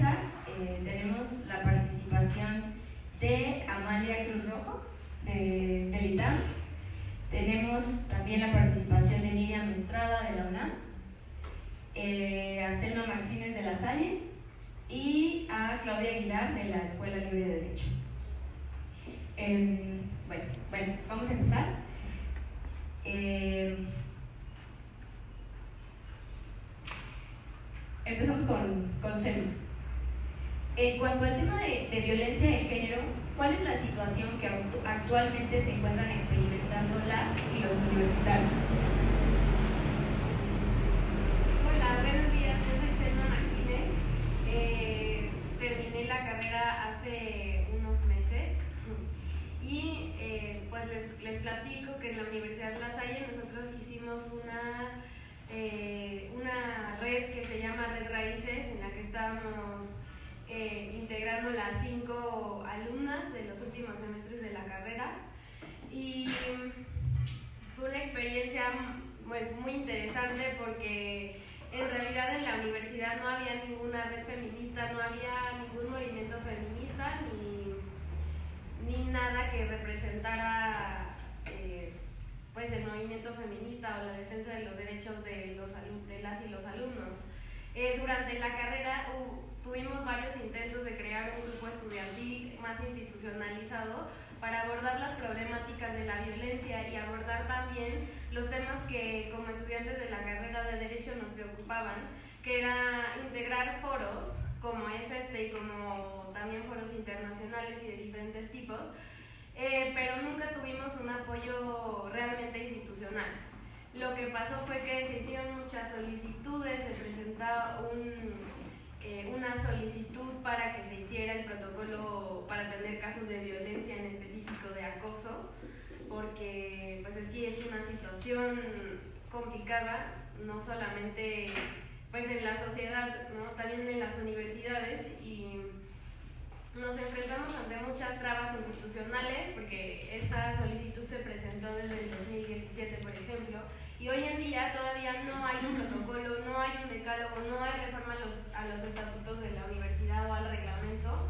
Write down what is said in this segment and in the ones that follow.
mesa tenemos la participación de Amalia Cruz Rojo, del ITAM. Tenemos también la participación de Miriam Estrada, de la UNAM, a Selma Martínez, de La Salle, y a Claudia Aguilar, de la Escuela Libre de Derecho. Bueno, vamos a empezar. Empezamos con Selma. En cuanto al tema de violencia de género, ¿cuál es la situación que actualmente se encuentran experimentando las y los universitarios? Hola, buenos días, yo soy Selma Martínez. Terminé la carrera hace unos meses y pues les platico que en la Universidad de La Salle nosotros hicimos una red que se llama Red Raíces, en la que estábamos integrando las 5 alumnas de los últimos semestres de la carrera, y fue una experiencia pues muy interesante porque en realidad en la universidad no había ninguna red feminista, no había ningún movimiento feminista ni nada que representara pues el movimiento feminista o la defensa de los derechos de las y los alumnos. Durante la carrera tuvimos varios intentos de crear un grupo estudiantil más institucionalizado para abordar las problemáticas de la violencia y abordar también los temas que como estudiantes de la carrera de Derecho nos preocupaban, que era integrar foros como es y como también foros internacionales y de diferentes tipos, pero nunca tuvimos un apoyo realmente institucional. Lo que pasó fue que se hicieron muchas solicitudes, se presentaba una solicitud para que se hiciera el protocolo para atender casos de violencia, en específico de acoso, porque pues sí es una situación complicada, no solamente pues en la sociedad, ¿no? También en las universidades, y nos enfrentamos ante muchas trabas institucionales porque esa solicitud se presentó desde el 2017, por ejemplo, y hoy en día todavía no hay un protocolo, no hay un decálogo, no hay reforma a los estatutos de la universidad o al reglamento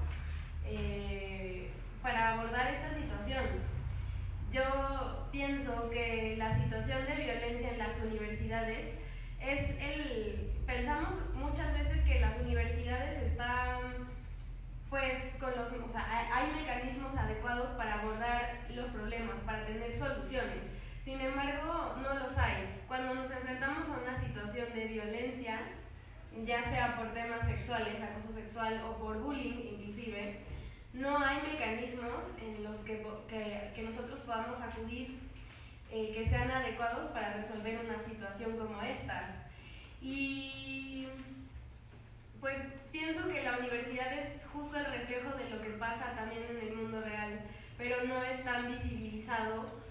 para abordar esta situación. Yo pienso que la situación de violencia en las universidades pensamos muchas veces que las universidades están pues hay mecanismos adecuados para abordar los problemas, para tener soluciones. Sin embargo, no los hay. Cuando nos enfrentamos a una situación de violencia, ya sea por temas sexuales, acoso sexual o por bullying inclusive, no hay mecanismos en los que nosotros podamos acudir que sean adecuados para resolver una situación como estas. Y pues pienso que la universidad es justo el reflejo de lo que pasa también en el mundo real, pero no es tan visibilizado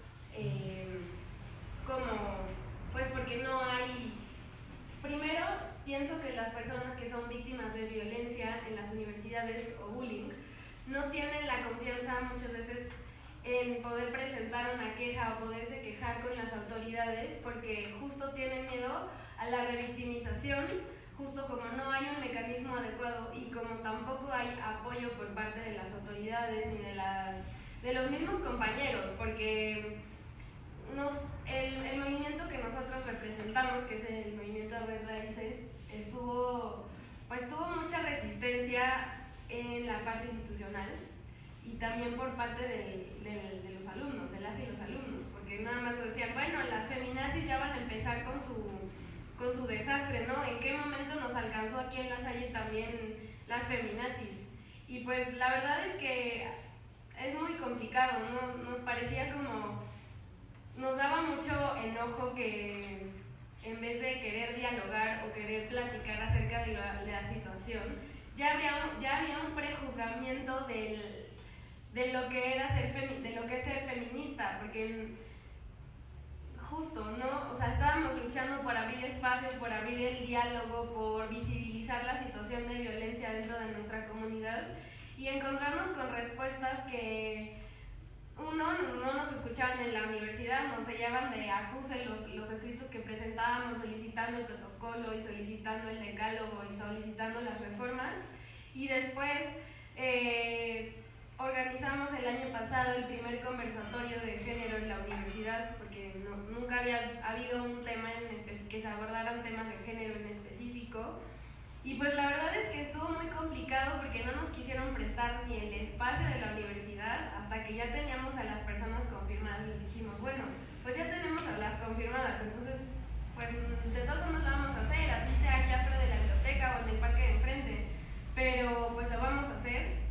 pues porque no hay. Primero, pienso que las personas que son víctimas de violencia en las universidades o bullying no tienen la confianza muchas veces en poder presentar una queja o poderse quejar con las autoridades porque justo tienen miedo a la revictimización, justo como no hay un mecanismo adecuado y como tampoco hay apoyo por parte de las autoridades ni de los mismos compañeros, porque el movimiento que nosotros representamos, que es el movimiento de Red Raíces, tuvo mucha resistencia en la parte institucional y también por parte de los alumnos, de las y los alumnos, porque nada más decían, bueno, las feminazis ya van a empezar con su desastre, ¿no? ¿En qué momento nos alcanzó aquí en La Salle también las feminazis? Y pues la verdad es que es muy complicado, ¿no? Nos parecía nos daba mucho enojo que en vez de querer dialogar o querer platicar acerca de la situación, ya había un prejuzgamiento de lo que es ser feminista, porque justo, ¿no? O sea, estábamos luchando por abrir espacios, por abrir el diálogo, por visibilizar la situación de violencia dentro de nuestra comunidad y encontrarnos con respuestas que no nos escuchaban en la universidad, nos sellaban de acuse los escritos que presentábamos solicitando el protocolo y solicitando el decálogo y solicitando las reformas, y el año pasado el primer conversatorio de género en la universidad, porque nunca había habido un tema que se abordaran temas de género en específico. Y pues la verdad es que estuvo muy complicado porque no nos quisieron prestar ni el espacio de la universidad hasta que ya teníamos a las personas confirmadas. Les dijimos, bueno, pues ya tenemos a las confirmadas, entonces pues de todas formas lo vamos a hacer, así sea aquí afuera de la biblioteca o en el parque de enfrente, pero pues lo vamos a hacer.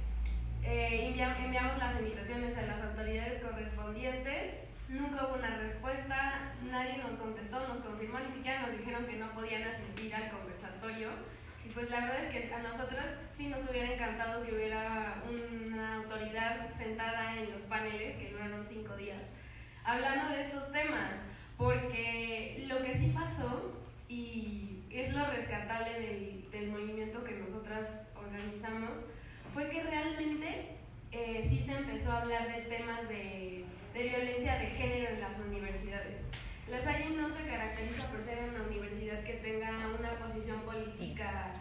Enviamos las invitaciones a las autoridades correspondientes, nunca hubo una respuesta, nadie nos contestó, nos confirmó, ni siquiera nos dijeron que no podían asistir al conversatorio. Y pues la verdad es que a nosotras sí nos hubiera encantado que hubiera una autoridad sentada en los paneles, que duraron 5 días, hablando de estos temas, porque lo que sí pasó, y es lo rescatable del movimiento que nosotras organizamos, fue que realmente sí se empezó a hablar de temas de violencia de género en las universidades. La Salle no se caracteriza por ser una universidad que tenga una posición política,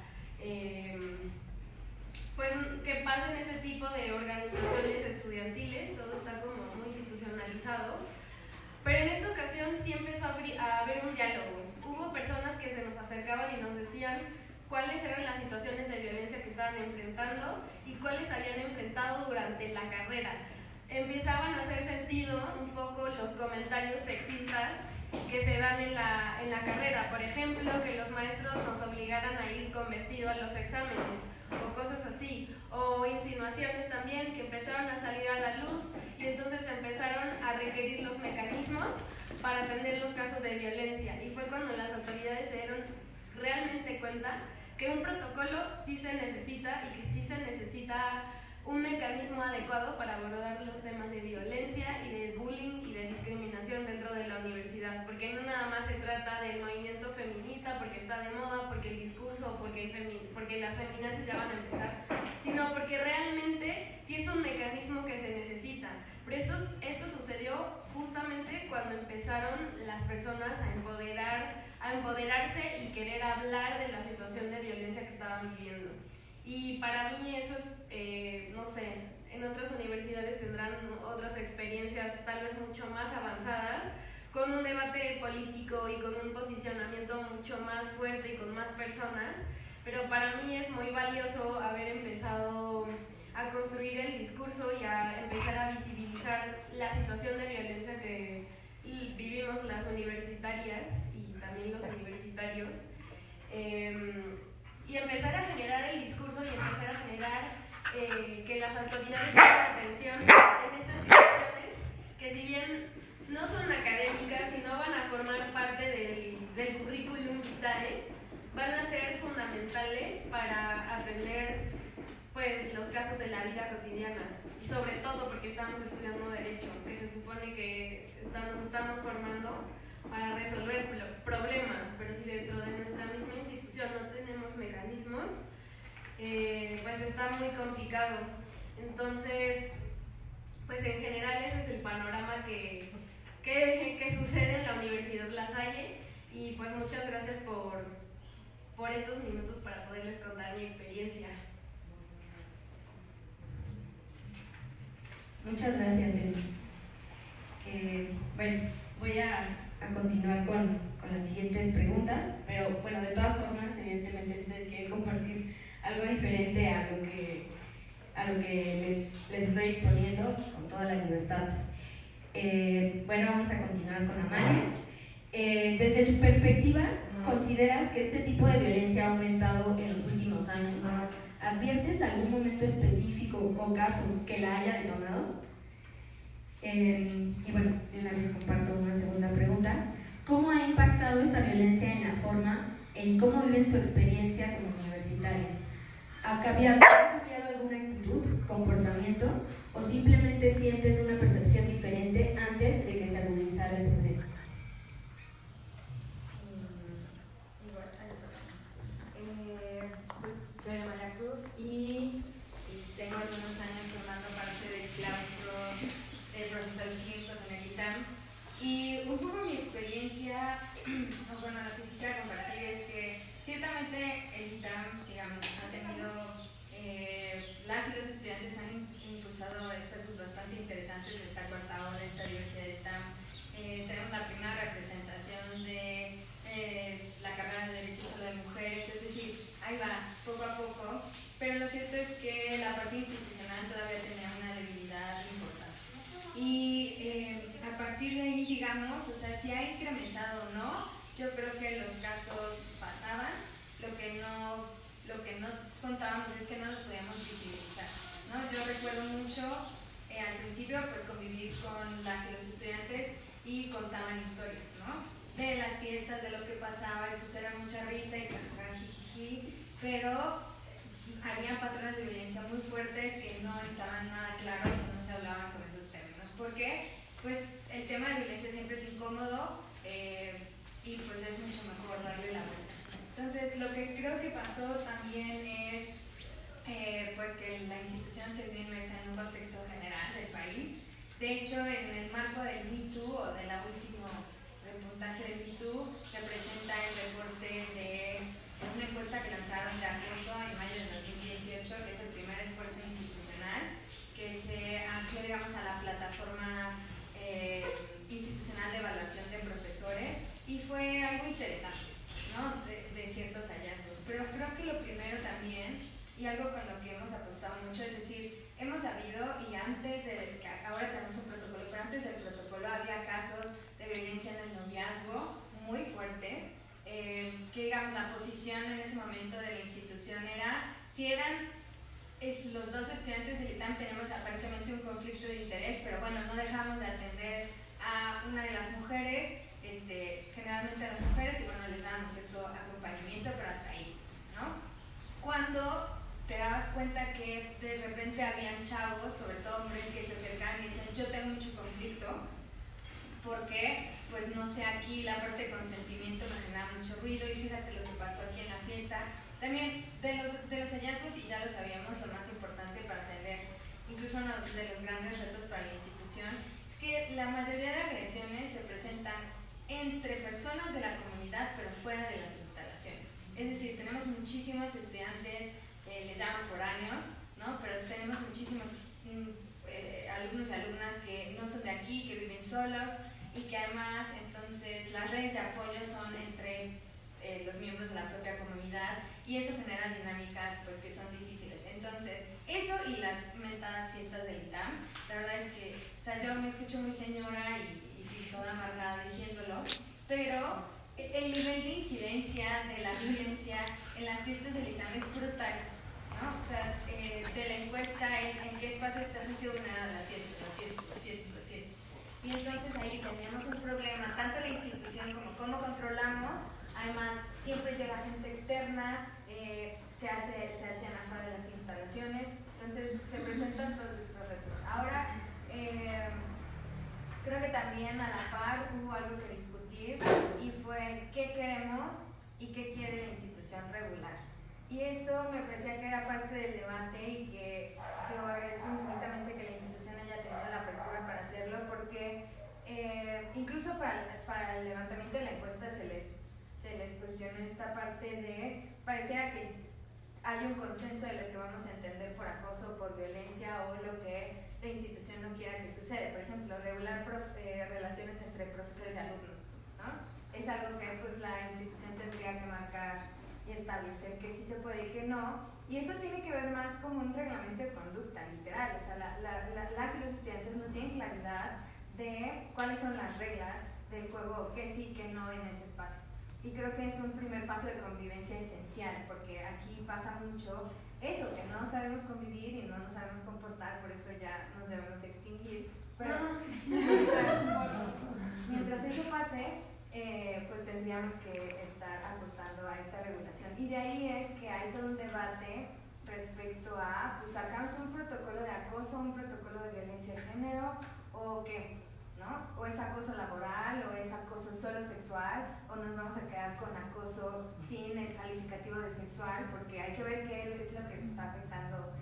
pues que pasen ese tipo de organizaciones estudiantiles, todo está como muy institucionalizado. Pero en esta ocasión sí empezó a haber un diálogo. Hubo personas que se nos acercaban y nos decían cuáles eran las situaciones de violencia que estaban enfrentando y cuáles habían enfrentado durante la carrera. Empezaban a hacer sentido un poco los comentarios sexistas que se dan en la carrera. Por ejemplo, que los maestros nos obligaran a ir con vestido a los exámenes o cosas así, o insinuaciones también que empezaron a salir a la luz y entonces empezaron a requerir los mecanismos para atender los casos de violencia, y fue cuando las autoridades se dieron realmente cuenta que un protocolo sí se necesita y que sí se necesita un mecanismo adecuado para abordar los temas de violencia y de bullying y de discriminación dentro de la universidad, porque no nada más se trata del movimiento feminista porque está de moda, porque el discurso, porque las feminazis ya van a empezar, sino porque realmente sí es un mecanismo que se necesita. Pero esto sucedió justamente cuando empezaron las personas a empoderarse y querer hablar de la situación de violencia que estaban viviendo. Y para mí eso es, no sé, en otras universidades tendrán otras experiencias tal vez mucho más avanzadas, con un debate político y con un posicionamiento mucho más fuerte y con más personas, pero para mí es muy valioso haber empezado a construir el discurso y a empezar a visibilizar la situación de violencia que vivimos las universitarias y también los universitarios. Y empezar a generar el discurso y empezar a generar que las autoridades tengan atención en estas situaciones que, si bien no son académicas y no van a formar parte del currículum vitae, van a ser fundamentales para atender pues los casos de la vida cotidiana, y sobre todo porque estamos estudiando derecho, que se supone que nos estamos formando para resolver problemas, pero si dentro de nuestra misma institución no tenemos mecanismos, pues está muy complicado. Entonces, pues en general ese es el panorama que sucede en la Universidad La Salle, y pues muchas gracias por estos minutos para poderles contar mi experiencia. Muchas gracias, Eli. Bueno, voy a continuar con las siguientes preguntas, pero bueno, de todas formas, evidentemente, si ustedes quieren compartir algo diferente a lo que les estoy exponiendo, con toda la libertad. Bueno, vamos a continuar con Amalia. Desde tu perspectiva, ¿consideras que este tipo de violencia ha aumentado en los últimos años? ¿Adviertes algún momento específico o caso que la haya detonado? Y bueno, de una vez comparto una segunda pregunta. ¿Cómo ha impactado esta violencia en cómo viven su experiencia como universitarias? ¿Ha cambiado alguna actitud, comportamiento, o simplemente sientes una percepción diferente antes de que se agudizara el problema? Soy Amalia Cruz y tengo algunos años formando parte del claustro de profesores clínicos en el ITAM, y un poco mi experiencia, bueno, lo que quisiera compartir es que ciertamente el ITAM, digamos, ha tenido, las y los estudiantes han impulsado esfuerzos bastante poco a poco, pero lo cierto es que la parte institucional todavía tenía una debilidad importante. Y a partir de ahí, digamos, o sea, si ha incrementado o no, yo creo que los casos pasaban, lo que no contábamos es que no los podíamos visibilizar, ¿no? Yo recuerdo mucho al principio pues convivir con las y los estudiantes y contaban historias, ¿no? De las fiestas, de lo que pasaba, y pues era mucha risa y jijiji, pero había patrones de violencia muy fuertes que no estaban nada claros y no se hablaban con esos términos. ¿Por qué? Pues el tema de violencia siempre es incómodo y pues es mucho mejor darle la vuelta. Entonces, lo que creo que pasó también es pues que la institución se vio inmersa en un contexto general del país. De hecho, en el marco del Me Too o del último reportaje del Me Too, se presenta el reporte de una encuesta que lanzaron de acoso en mayo de 2018, que es el primer esfuerzo institucional que se amplió, digamos, a la plataforma institucional de evaluación de profesores, y fue algo interesante, ¿no? de ciertos hallazgos. Pero creo que lo primero también, y algo con lo que hemos apostado mucho, es decir, hemos sabido, y antes de que ahora tenemos un protocolo, pero antes del protocolo había casos de violencia en el noviazgo muy fuertes, que digamos la posición en ese momento de la institución era, si eran los dos estudiantes del ITAM tenemos aparentemente un conflicto de interés, pero bueno, no dejamos de atender a una de las mujeres, generalmente a las mujeres, y bueno, les dábamos cierto acompañamiento, pero hasta ahí, ¿no? Cuando te dabas cuenta que de repente habían chavos, sobre todo hombres, que se acercaban y decían, yo tengo mucho conflicto, porque pues no sé, aquí la parte de consentimiento me genera mucho ruido, y fíjate lo que pasó aquí en la fiesta. También de los hallazgos, y ya lo sabíamos, lo más importante para atender, incluso uno de los grandes retos para la institución, es que la mayoría de agresiones se presentan entre personas de la comunidad, pero fuera de las instalaciones. Es decir, tenemos muchísimos estudiantes, les llaman foráneos, ¿no? Pero tenemos muchísimos alumnos y alumnas que no son de aquí, que viven solos, y que además entonces las redes de apoyo son entre los miembros de la propia comunidad, y eso genera dinámicas pues que son difíciles. Entonces, eso y las mentadas fiestas del ITAM, la verdad es que, o sea, yo me escucho muy señora y toda amargada diciéndolo, pero el nivel de incidencia de la violencia en las fiestas del ITAM es brutal, ¿no? O sea, de la encuesta es en qué espacio está sentido vulnerado las fiestas. Y entonces ahí teníamos un problema, tanto la institución como cómo controlamos. Además, siempre llega gente externa, se hacen afuera de las instalaciones, entonces se presentan todos estos retos. Ahora, creo que también a la par hubo algo que discutir, y fue qué queremos y qué quiere la institución regular. Y eso me parecía que era parte del debate, y que yo agradezco infinitamente que la institución haya tenido la apertura para hacerlo, porque incluso para el levantamiento de la encuesta se les cuestionó esta parte de, pareciera que hay un consenso de lo que vamos a entender por acoso, por violencia, o lo que la institución no quiera que suceda. Por ejemplo, regular relaciones entre profesores y alumnos, ¿no? Es algo que pues la institución tendría que marcar y establecer que sí se puede y que no, y eso tiene que ver más como un reglamento de conducta literal. O sea, las y los estudiantes no tienen claridad de cuáles son las reglas del juego, que sí, que no en ese espacio. Y creo que es un primer paso de convivencia esencial, porque aquí pasa mucho eso, que no sabemos convivir y no nos sabemos comportar, por eso ya nos debemos extinguir. Pero mientras eso pase, pues tendríamos que estar apostando a esta regulación. Y de ahí es que hay todo un debate respecto a, pues sacamos un protocolo de acoso, un protocolo de violencia de género, o qué, ¿no? O es acoso laboral, o es acoso solo sexual, o nos vamos a quedar con acoso sin el calificativo de sexual, porque hay que ver qué es lo que le está afectando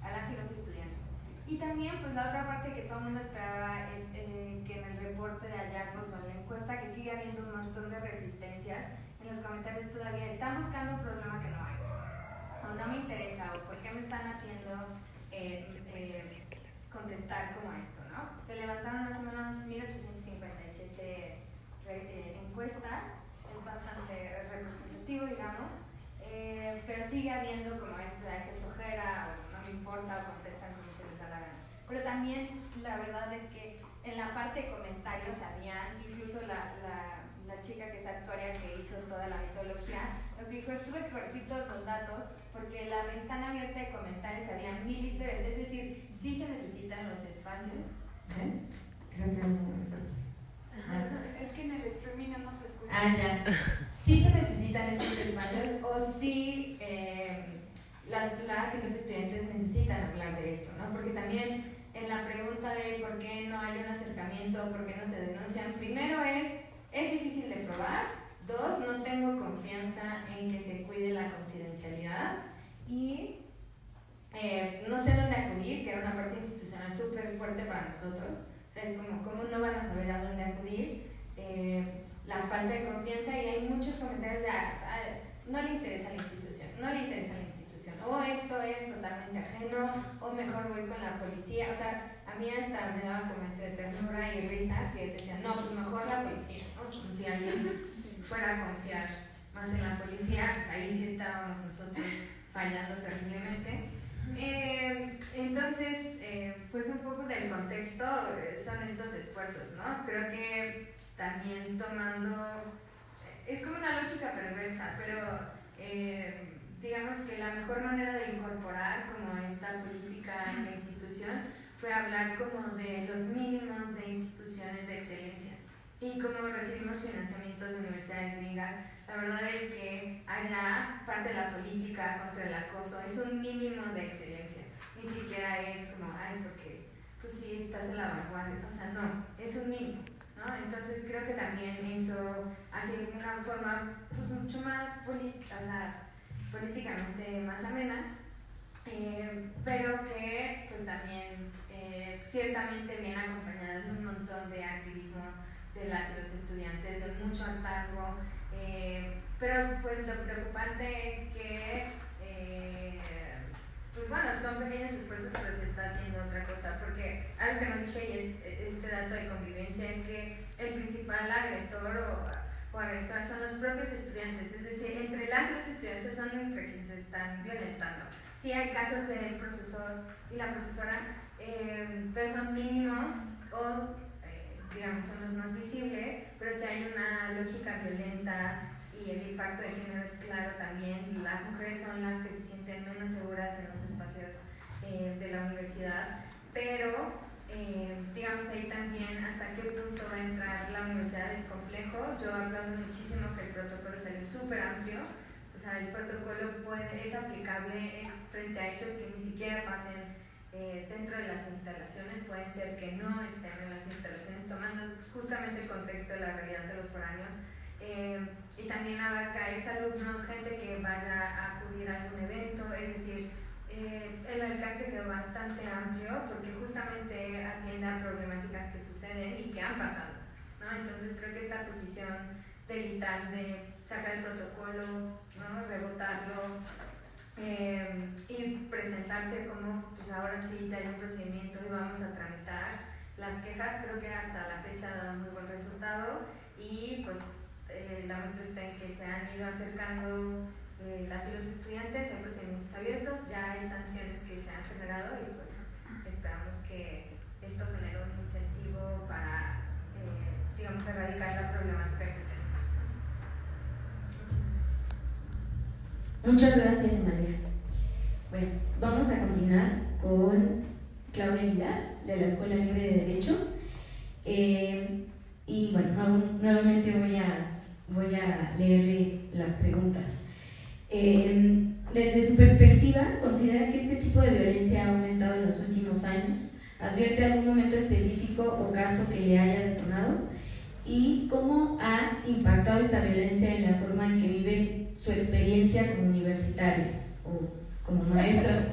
a las y los estudiantes. Y también, pues la otra parte que todo el mundo esperaba es que en el reporte de hallazgos o en la encuesta, que sigue habiendo un montón de resistencias, en los comentarios todavía están buscando un problema que no hay, o no me interesa, o por qué me están haciendo contestar como esto, ¿no? Se levantaron más o menos 1857 encuestas, es bastante representativo, digamos, pero sigue habiendo como que flojera o no me importa o contestan como se les da la gana. Pero también la verdad es que en la parte de comentarios había, incluso la chica que es actoria que hizo toda la mitología, lo que dijo es tuve que corregir todos los datos porque en la ventana abierta de comentarios había 1000 historias, es decir, sí se necesitan los espacios. Creo que es que en el streaming no se escucha. Ya. Sí se necesitan estos espacios o sí las y los estudiantes necesitan hablar de esto, ¿no? Porque también en la pregunta de por qué no hay un acercamiento, por qué no se denuncian, primero es difícil de probar, 2, no tengo confianza en que se cuide la confidencialidad y no sé dónde acudir, que era una parte institucional súper fuerte para nosotros. O sea, es como, ¿cómo no van a saber a dónde acudir? La falta de confianza, y hay muchos comentarios de no le interesa la institución, no le interesa la institución, o esto es totalmente ajeno, o mejor voy con la policía. O sea, a mí hasta me daba como entre ternura y risa que decían, no, pues mejor la policía, ¿no? Como si alguien fuera a confiar más en la policía, pues ahí sí estábamos nosotros fallando terriblemente. Entonces, pues un poco del contexto son estos esfuerzos, ¿no? Creo que también tomando, es como una lógica perversa, pero digamos que la mejor manera de incorporar como esta política en la institución fue hablar como de los mínimos de instituciones de excelencia. Y como recibimos financiamientos de universidades gringas, la verdad es que allá parte de la política contra el acoso es un mínimo de excelencia. Ni siquiera es como, porque pues sí, estás en la vanguardia. O sea, no, es un mínimo, ¿no? Entonces creo que también eso ha sido una forma pues mucho más políticamente más amena, pero que pues también ciertamente viene acompañada de un montón de activismo de las y los estudiantes, de mucho hartazgo, pero pues lo preocupante es que pues bueno, son pequeños esfuerzos, pero se está haciendo otra cosa, porque algo que no dije, y es este dato de convivencia, es que el principal agresor o agresora son los propios estudiantes, es decir, entre las y los estudiantes son entre quienes se están violentando. Sí hay casos del profesor y la profesora, pero son mínimos o digamos son los más visibles, pero sí hay una lógica violenta y el impacto de género es claro también. Las mujeres son las que se sienten menos seguras en los espacios de la universidad, pero digamos ahí también hasta qué punto va a entrar la universidad es complejo. Yo aplaudo muchísimo que el protocolo salió súper amplio, o sea, el protocolo es aplicable frente a hechos que ni siquiera pasen dentro de las instalaciones, pueden ser que no estén en las instalaciones, tomando justamente el contexto de la realidad de los foráneos. Y también abarca exalumnos, gente que vaya a acudir a algún evento, es decir, el alcance quedó bastante amplio porque justamente atiende a problemáticas que suceden y que han pasado, ¿no? Entonces creo que esta posición del ITAM de sacar el protocolo, ¿no? Rebotarlo y presentarse como pues ahora sí ya hay un procedimiento y vamos a tramitar las quejas, creo que hasta la fecha ha dado muy buen resultado y pues la muestra está en que se han ido acercando las y los estudiantes, hay procedimientos abiertos, ya hay sanciones que se han generado y pues esperamos que esto genere un incentivo para, digamos, erradicar la problemática que tenemos. Muchas gracias, María. Bueno, vamos a continuar con Claudia Aguilar, de la Escuela Libre de Derecho. Y bueno, nuevamente voy a leerle las preguntas. Desde su perspectiva, ¿considera que este tipo de violencia ha aumentado en los últimos años? ¿Advierte algún momento específico o caso que le haya detonado? ¿Y cómo ha impactado esta violencia en la forma en que vive su experiencia como universitarias o como maestras?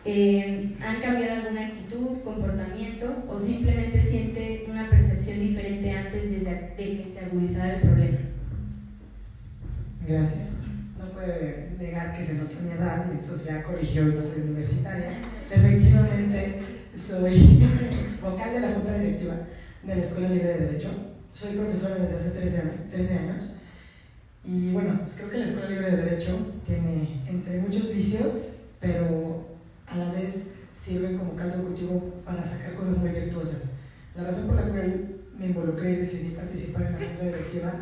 ¿Han cambiado alguna actitud, comportamiento o simplemente siente una percepción diferente antes de que se agudizara el problema? Gracias. No puede negar que se nota mi edad y entonces ya corrigió y no soy universitaria. Efectivamente soy vocal de la Junta Directiva de la Escuela Libre de Derecho. Soy profesora desde hace 13 años Y bueno, pues creo que la Escuela Libre de Derecho tiene entre muchos vicios, pero a la vez sirven como caldo de cultivo para sacar cosas muy virtuosas. La razón por la cual me involucré y decidí participar en la junta directiva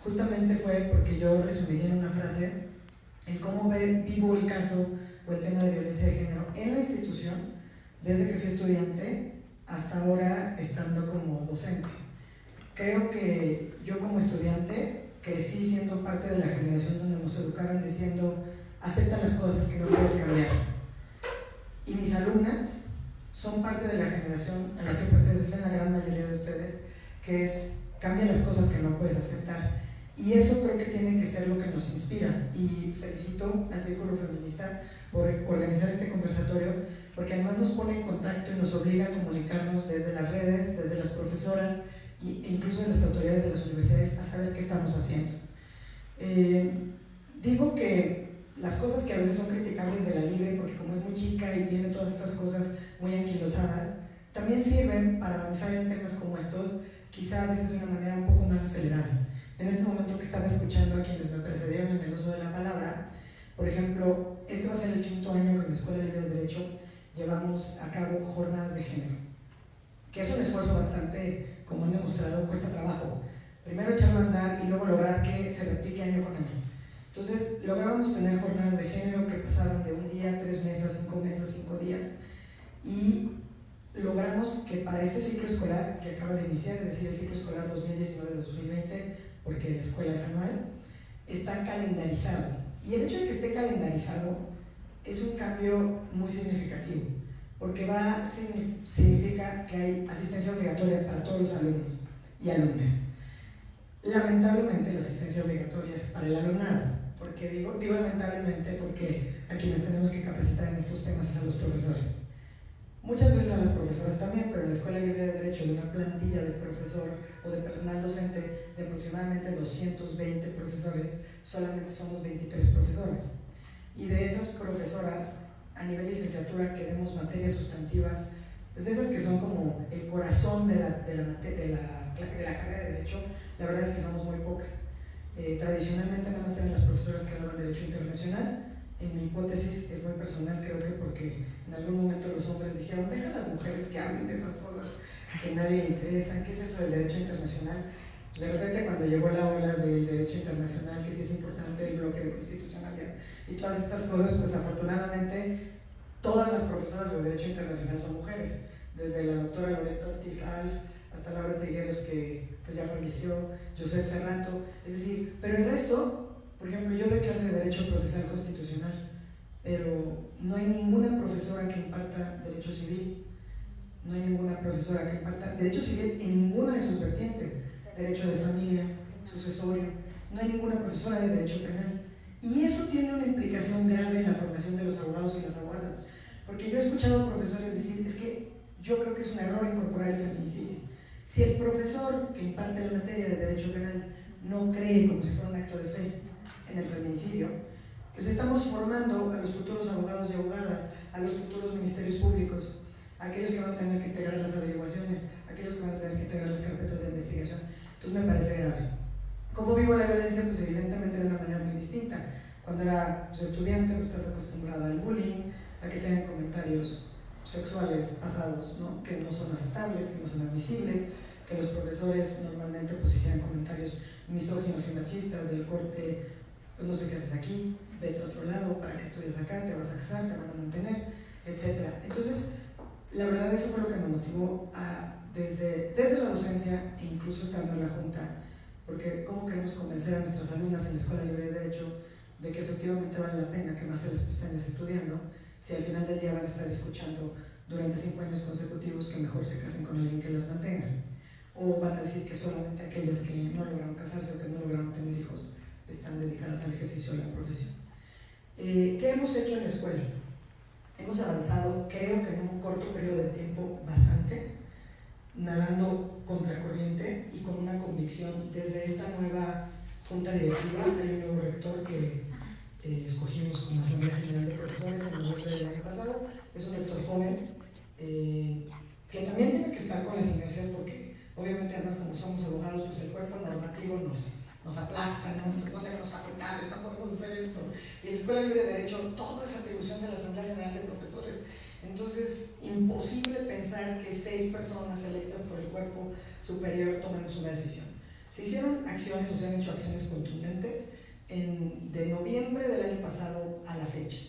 justamente fue porque yo resumiría en una frase el cómo vivo el caso o el tema de violencia de género en la institución desde que fui estudiante hasta ahora estando como docente. Creo que yo como estudiante crecí siendo parte de la generación donde nos educaron diciendo acepta las cosas que no puedes cambiar. Y mis alumnas son parte de la generación a la que pertenecen la gran mayoría de ustedes, que es cambia las cosas que no puedes aceptar. Y eso creo que tiene que ser lo que nos inspira. Y felicito al Círculo Feminista por organizar este conversatorio, porque además nos pone en contacto y nos obliga a comunicarnos desde las redes, desde las profesoras e incluso de las autoridades de las universidades a saber qué estamos haciendo. Digo que las cosas que a veces son criticables de la Libre, porque como es muy chica y tiene todas estas cosas muy anquilosadas, también sirven para avanzar en temas como estos, quizá a veces de una manera un poco más acelerada. En este momento que estaba escuchando a quienes me precedieron en el uso de la palabra, por ejemplo, este va a ser el 5º año que en la Escuela Libre de Derecho llevamos a cabo jornadas de género, que es un esfuerzo bastante, como han demostrado, cuesta trabajo. Primero echarlo a andar y luego lograr que se replique año con año. Entonces, logramos tener jornadas de género que pasaban de un día, 3 mesas, 5 mesas, 5 días, y logramos que para este ciclo escolar que acaba de iniciar, es decir, el ciclo escolar 2019-2020, porque la escuela es anual, está calendarizado. Y el hecho de que esté calendarizado es un cambio muy significativo, porque significa que hay asistencia obligatoria para todos los alumnos y alumnas. Lamentablemente la asistencia obligatoria es para el alumnado, porque digo lamentablemente porque a quienes tenemos que capacitar en estos temas es a los profesores. Muchas veces a las profesoras también, pero en la Escuela Libre de Derecho de una plantilla de profesor o de personal docente de aproximadamente 220 profesores, solamente somos 23 profesores. Y de esas profesoras, a nivel licenciatura, que vemos materias sustantivas, pues de esas que son como el corazón de la carrera de Derecho, la verdad es que somos muy pocas. Tradicionalmente nada más eran las profesoras que daban Derecho Internacional. En mi hipótesis es muy personal, creo que porque en algún momento los hombres dijeron deja a las mujeres que hablen de esas cosas que a nadie le interesan. ¿Qué es eso del Derecho Internacional? Pues de repente cuando llegó la ola del Derecho Internacional, que sí es importante el bloque de constitucionalidad y todas estas cosas, pues afortunadamente todas las profesoras de Derecho Internacional son mujeres, desde la doctora Loretta Ortiz Alf hasta Laura Trigueros, que pues ya falleció, José Cerrato, es decir, pero el resto. Por ejemplo, yo doy clase de Derecho Procesal Constitucional, pero no hay ninguna profesora que imparta Derecho Civil, no hay ninguna profesora que imparta Derecho Civil en ninguna de sus vertientes, Derecho de Familia, Sucesorio, no hay ninguna profesora de Derecho Penal. Y eso tiene una implicación grave en la formación de los abogados y las abogadas, porque yo he escuchado profesores decir, es que yo creo que es un error incorporar el feminicidio. Si el profesor que imparte la materia de Derecho Penal no cree como si fuera un acto de fe en el feminicidio, pues estamos formando a los futuros abogados y abogadas, a los futuros ministerios públicos, a aquellos que van a tener que integrar las averiguaciones, a aquellos que van a tener que integrar las carpetas de investigación. Entonces me parece grave. ¿Cómo vivo la violencia? Pues evidentemente de una manera muy distinta. Cuando era estudiante, pues estás acostumbrada al bullying, a que tengan comentarios sexuales pasados, ¿no? Que no son aceptables, que no son admisibles, que los profesores normalmente pues hicieran comentarios misóginos y machistas del corte, pues no sé qué haces aquí, vete a otro lado, para que estudies acá, te vas a casar, te van a mantener, etc. Entonces, la verdad eso fue lo que me motivó desde la docencia e incluso estando en la junta, porque cómo queremos convencer a nuestras alumnas en la Escuela Libre de Derecho de que efectivamente vale la pena quemarse las pestañas estudiando, si al final del día van a estar escuchando durante 5 años consecutivos que mejor se casen con alguien que las mantenga, o van a decir que solamente aquellas que no lograron casarse o que no lograron tener hijos están dedicadas al ejercicio de la profesión. ¿Qué hemos hecho en la escuela? Hemos avanzado, creo que en un corto periodo de tiempo, bastante, nadando contracorriente y con una convicción. Desde esta nueva junta directiva hay un nuevo rector que escogimos con la Asamblea General de Profesores en noviembre del año pasado. Es un rector joven que también tiene que estar con las inercias porque obviamente además como somos abogados pues el cuerpo normativo nos aplastan, ¿no? Entonces no tenemos facultades, no podemos hacer esto. Y en la Escuela Libre de Derecho todo es atribución de la Asamblea General de Profesores. Entonces, imposible pensar que 6 personas electas por el cuerpo superior tomemos una decisión. Se hicieron acciones o se han hecho acciones contundentes de noviembre del año pasado a la fecha.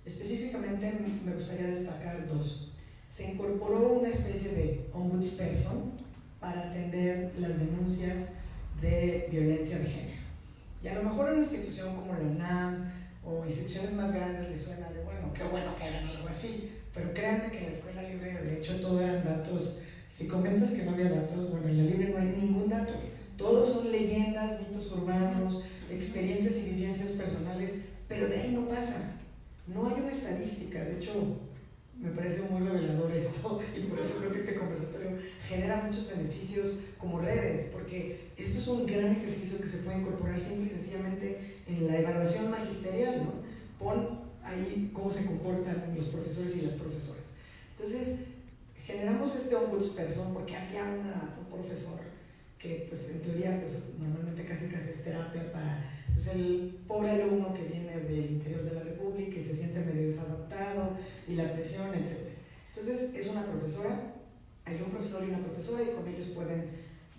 Específicamente me gustaría destacar 2. Se incorporó una especie de ombudsperson para atender las denuncias de violencia de género. Y a lo mejor a una institución como la UNAM o instituciones más grandes les suena de, bueno, qué bueno que hagan algo así, pero créanme que en la Escuela Libre de Derecho todo eran datos. Si comentas que no había datos, bueno, en la Libre no hay ningún dato. Todos son leyendas, mitos urbanos, experiencias y vivencias personales, pero de ahí no pasa. No hay una estadística. De hecho, me parece muy revelador esto, y por eso creo que este conversatorio genera muchos beneficios como redes, porque esto es un gran ejercicio que se puede incorporar simple y sencillamente en la evaluación magisterial, ¿no? Pon ahí cómo se comportan los profesores y las profesoras. Entonces, generamos este ombudsperson porque había un profesor que, pues, en teoría, pues, normalmente casi es terapia para, pues, el pobre alumno que viene del interior de la República y se siente medio desadaptado y la presión, etc. Entonces, es una profesora, hay un profesor y una profesora, y con ellos pueden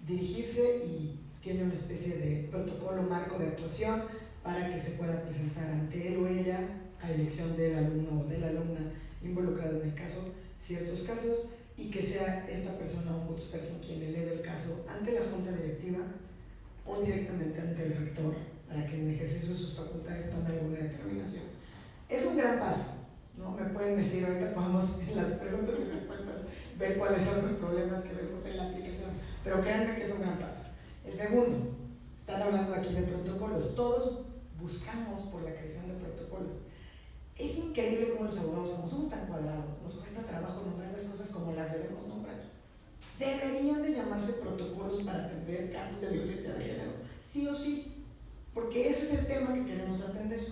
dirigirse, y tiene una especie de protocolo, marco de actuación para que se pueda presentar ante él o ella a elección del alumno o de la alumna involucrado en el caso, ciertos casos, y que sea esta persona, ombudsperson, quien eleve el caso ante la junta directiva o directamente ante el rector para que en ejercicio de sus facultades tome alguna determinación. Es un gran paso, ¿no? Me pueden decir, ahorita podemos en las preguntas y respuestas ver cuáles son los problemas que vemos en la aplicación, pero créanme que es un gran paso. El segundo, están hablando aquí de protocolos. Todos buscamos por la creación de protocolos. Es increíble cómo los abogados somos tan cuadrados, nos cuesta trabajo nombrar las cosas como las debemos nombrar. Deberían de llamarse protocolos para atender casos de violencia de género, sí o sí, porque ese es el tema que queremos atender.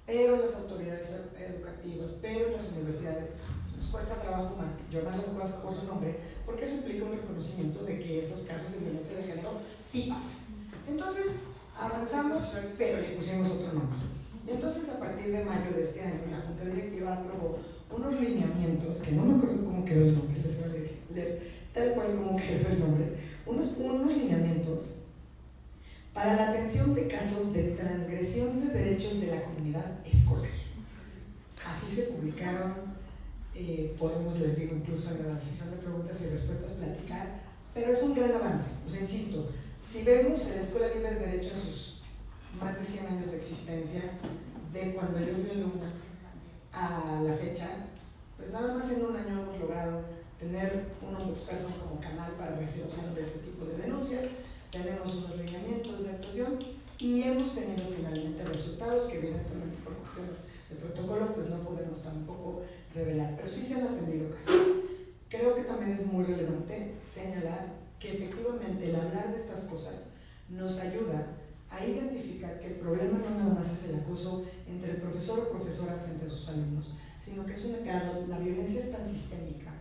Pero las autoridades educativas, pero las universidades, nos cuesta trabajo llamar las cosas por su nombre, porque eso implica un reconocimiento de que esos casos de violencia de género sí pasan. Entonces, avanzamos, pero le pusimos otro nombre. Y entonces, a partir de mayo de este año, la Junta Directiva aprobó unos lineamientos, que no me acuerdo cómo quedó el nombre, les voy a leer tal cual como quedó el nombre, unos lineamientos para la atención de casos de transgresión de derechos de la comunidad escolar. Así se publicaron, podemos, les digo, incluso en la sesión de preguntas y respuestas platicar, pero es un gran avance. O sea, insisto, si vemos en la Escuela Libre de Derecho en sus más de 100 años de existencia, de cuando yo fui alumna a la fecha, pues nada más en un año hemos logrado tener un ombudsperson como canal para recepción de este tipo de denuncias. Tenemos unos lineamientos de actuación y hemos tenido finalmente resultados que, evidentemente, por cuestiones de protocolo, pues no podemos tampoco revelar, pero sí se han atendido casos. Creo que también es muy relevante señalar que efectivamente el hablar de estas cosas nos ayuda a identificar que el problema no nada más es el acoso entre el profesor o profesora frente a sus alumnos, sino que la violencia es tan sistémica,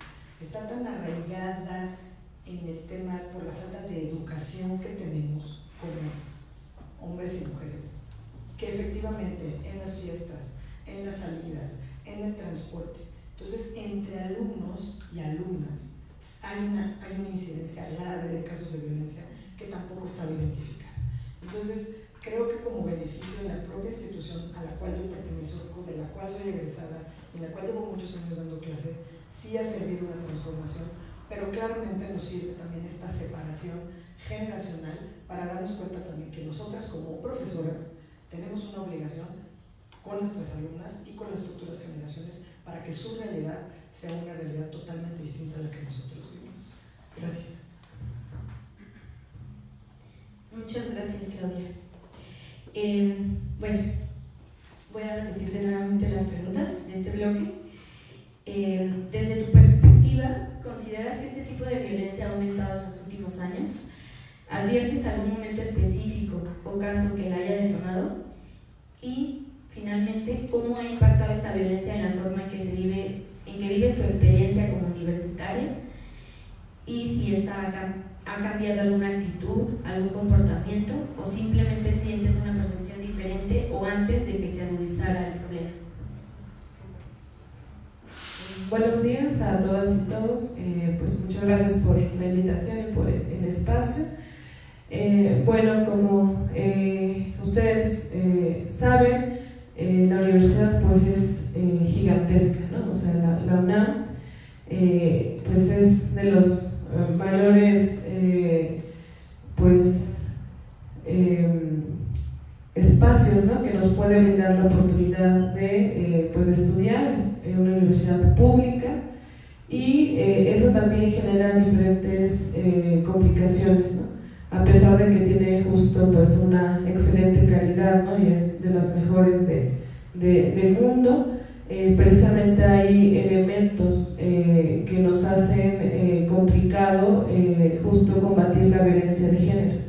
está tan arraigada en el tema por la falta de educación que tenemos como hombres y mujeres, que efectivamente en las fiestas, en las salidas, en el transporte, entonces entre alumnos y alumnas hay una incidencia grave de casos de violencia que tampoco estaba identificada. Entonces, creo que como beneficio de la propia institución a la cual yo pertenezco, de la cual soy egresada, en la cual llevo muchos años dando clase, sí ha servido una transformación, pero claramente nos sirve también esta separación generacional para darnos cuenta también que nosotras como profesoras tenemos una obligación con nuestras alumnas y con las futuras generaciones para que su realidad sea una realidad totalmente distinta a la que nosotros vivimos. Gracias. Muchas gracias, Claudia. Bueno, voy a repetirte nuevamente las preguntas de este bloque. Desde tu perspectiva, ¿consideras que este tipo de violencia ha aumentado en los últimos años? ¿Adviertes algún momento específico o caso que la haya detonado? Y, finalmente, ¿cómo ha impactado esta violencia en la forma en que vives tu experiencia como universitaria? Y si esta ¿Ha cambiado alguna actitud, algún comportamiento o simplemente sientes una percepción diferente o antes de que se agudizara el problema? Buenos días a todas y todos, pues muchas gracias por la invitación y por el espacio. Bueno, como ustedes saben, la universidad pues es gigantesca, ¿no? O sea, la UNAM pues es de los mayores espacios, ¿no?, que nos puede brindar la oportunidad de estudiar. Es una universidad pública y eso también genera diferentes complicaciones, ¿no? A pesar de que tiene justo pues una excelente calidad, ¿no?, y es de las mejores del mundo, precisamente hay elementos que nos hacen complicado justo combatir la violencia de género.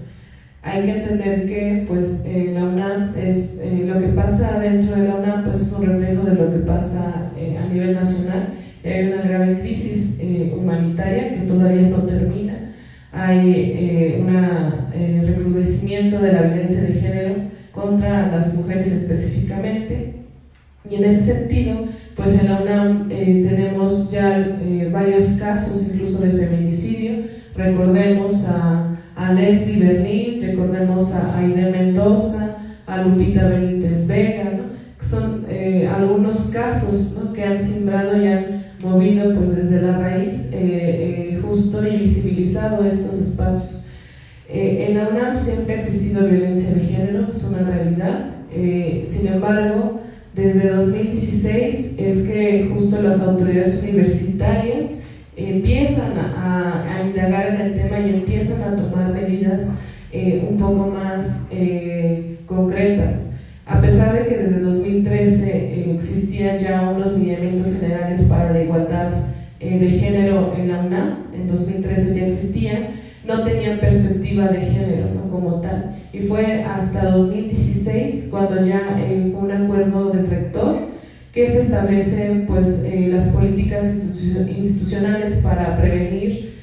Hay que entender que pues, la UNAM es lo que pasa dentro de la UNAM pues, es un reflejo de lo que pasa a nivel nacional. Hay una grave crisis humanitaria que todavía no termina. Hay un recrudecimiento de la violencia de género contra las mujeres específicamente, y en ese sentido pues en la UNAM tenemos ya varios casos incluso de feminicidio. Recordemos a Leslie Berlín, recordemos a Aide Mendoza, a Lupita Benítez Vega, ¿no?, que son algunos casos, ¿no?, que han sembrado y han movido pues desde la raíz justo y visibilizado estos espacios. En la UNAM siempre ha existido violencia de género, es una realidad. Sin embargo, desde 2016 es que justo las autoridades universitarias empiezan a indagar en el tema y empiezan a tomar medidas un poco más concretas. A pesar de que desde 2013 existían ya unos lineamientos generales para la igualdad de género en la UNAM, en 2013 ya existían, no tenían perspectiva de género, ¿no?, como tal. Y fue hasta 2016 cuando ya fue un acuerdo del rector que se establecen pues, las políticas institucionales para prevenir,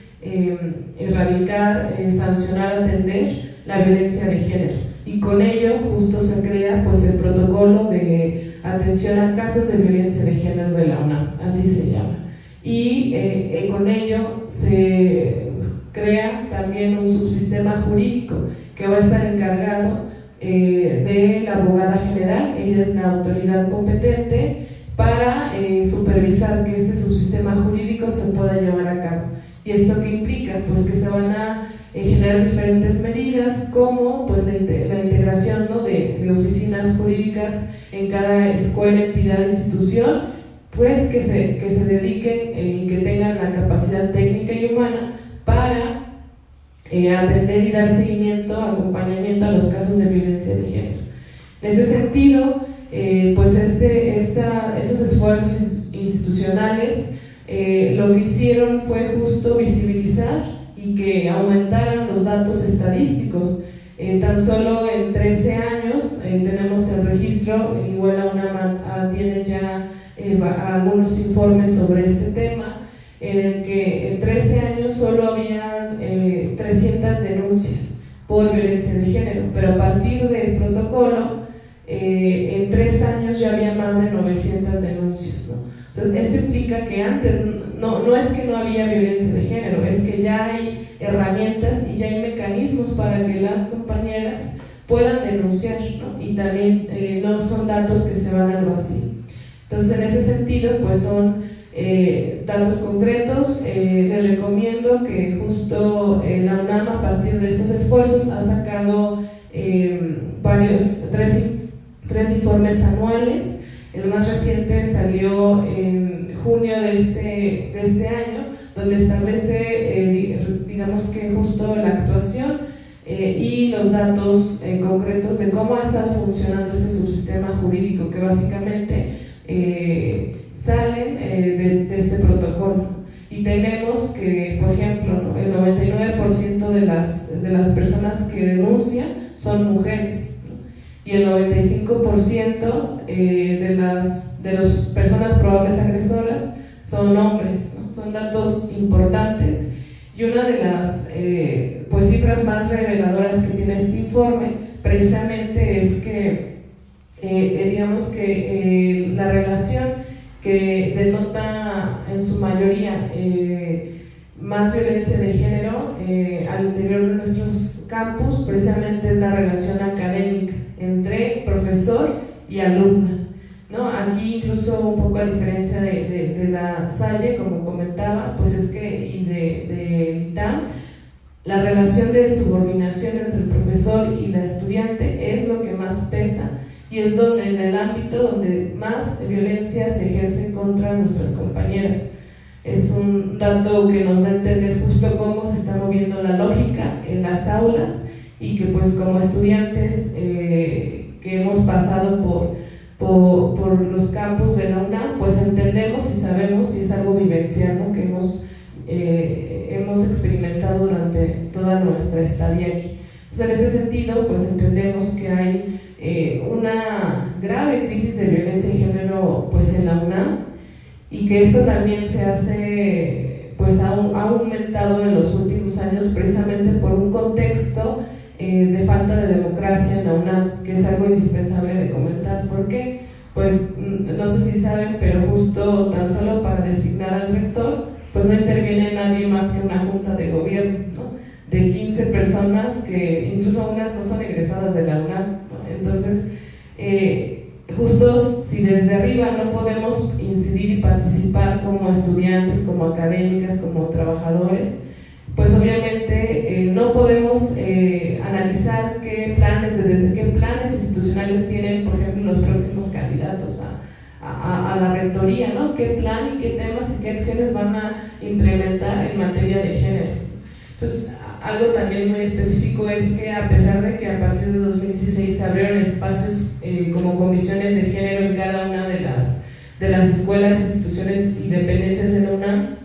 erradicar, sancionar, atender la violencia de género. Y con ello justo se crea pues, el protocolo de atención a casos de violencia de género de la UNAM, así se llama. Y con ello se crea también un subsistema jurídico que va a estar encargado de la abogada general. Ella es la autoridad competente para supervisar que este subsistema jurídico se pueda llevar a cabo. ¿Y esto qué implica? Pues que se van a generar diferentes medidas como pues, la integración, ¿no?, de oficinas jurídicas en cada escuela, entidad, institución, pues que se dediquen y que tengan la capacidad técnica y humana para atender y dar seguimiento, acompañamiento a los casos de violencia de género. En este sentido, pues esos esfuerzos institucionales lo que hicieron fue justo visibilizar y que aumentaran los datos estadísticos. Tan solo en 13 años tenemos el registro, igual la UNAM tiene ya algunos informes sobre este tema, en el que en 13 años solo había 300 denuncias por violencia de género, pero a partir del protocolo en 3 años ya había más de 900 denuncias, ¿no? Entonces, esto implica que antes no es que no había violencia de género, es que ya hay herramientas y ya hay mecanismos para que las compañeras puedan denunciar, ¿no? Y también no son datos que se van al vacío. Entonces, en ese sentido, pues son datos concretos. Les recomiendo que justo la UNAM, a partir de estos esfuerzos, ha sacado tres informes anuales. El más reciente salió en junio de este año, donde establece, digamos que justo la actuación y los datos concretos de cómo ha estado funcionando este subsistema jurídico, que básicamente salen de este protocolo. Y tenemos que, por ejemplo, ¿no?, el 99% de las personas que denuncian son mujeres, ¿no?, y el 95% de las personas probables agresoras son hombres, ¿no? Son datos importantes. Y una de las pues cifras más reveladoras que tiene este informe precisamente es que digamos que la relación que denota en su mayoría más violencia de género al interior de nuestros campus precisamente es la relación académica entre profesor y alumna, ¿no? Aquí incluso un poco a diferencia de la Salle, como comentaba, pues es que y de ITAM, la relación de subordinación entre el profesor y la estudiante es lo que más pesa y es donde en el ámbito donde más violencia se ejerce contra nuestras compañeras. Es un dato que nos da a entender justo cómo se está moviendo la lógica en las aulas y que pues como estudiantes que hemos pasado por los campus de la UNAM, pues entendemos y sabemos, y es algo vivencial, ¿no?, que hemos experimentado durante toda nuestra estadía aquí. O sea, en ese sentido, pues entendemos que hay una grave crisis de violencia de género pues en la UNAM y que esto también se hace, pues ha aumentado en los últimos años precisamente por un contexto de falta de democracia en la UNAM, que es algo indispensable de comentar. ¿Por qué? Pues no sé si saben, pero justo tan solo para designar al rector, pues no interviene nadie más que una junta de gobierno, ¿no?, de 15 personas que incluso unas no son egresadas de la UNAM, ¿no? Entonces, justo si desde arriba no podemos incidir y participar como estudiantes, como académicas, como trabajadores, pues obviamente no podemos analizar qué planes institucionales tienen, por ejemplo, los próximos candidatos a la rectoría, ¿no? Qué plan y qué temas y qué acciones van a implementar en materia de género. Entonces, algo también muy específico es que a pesar de que a partir de 2016 se abrieron espacios como comisiones de género en cada una de las escuelas, instituciones y dependencias de la UNAM,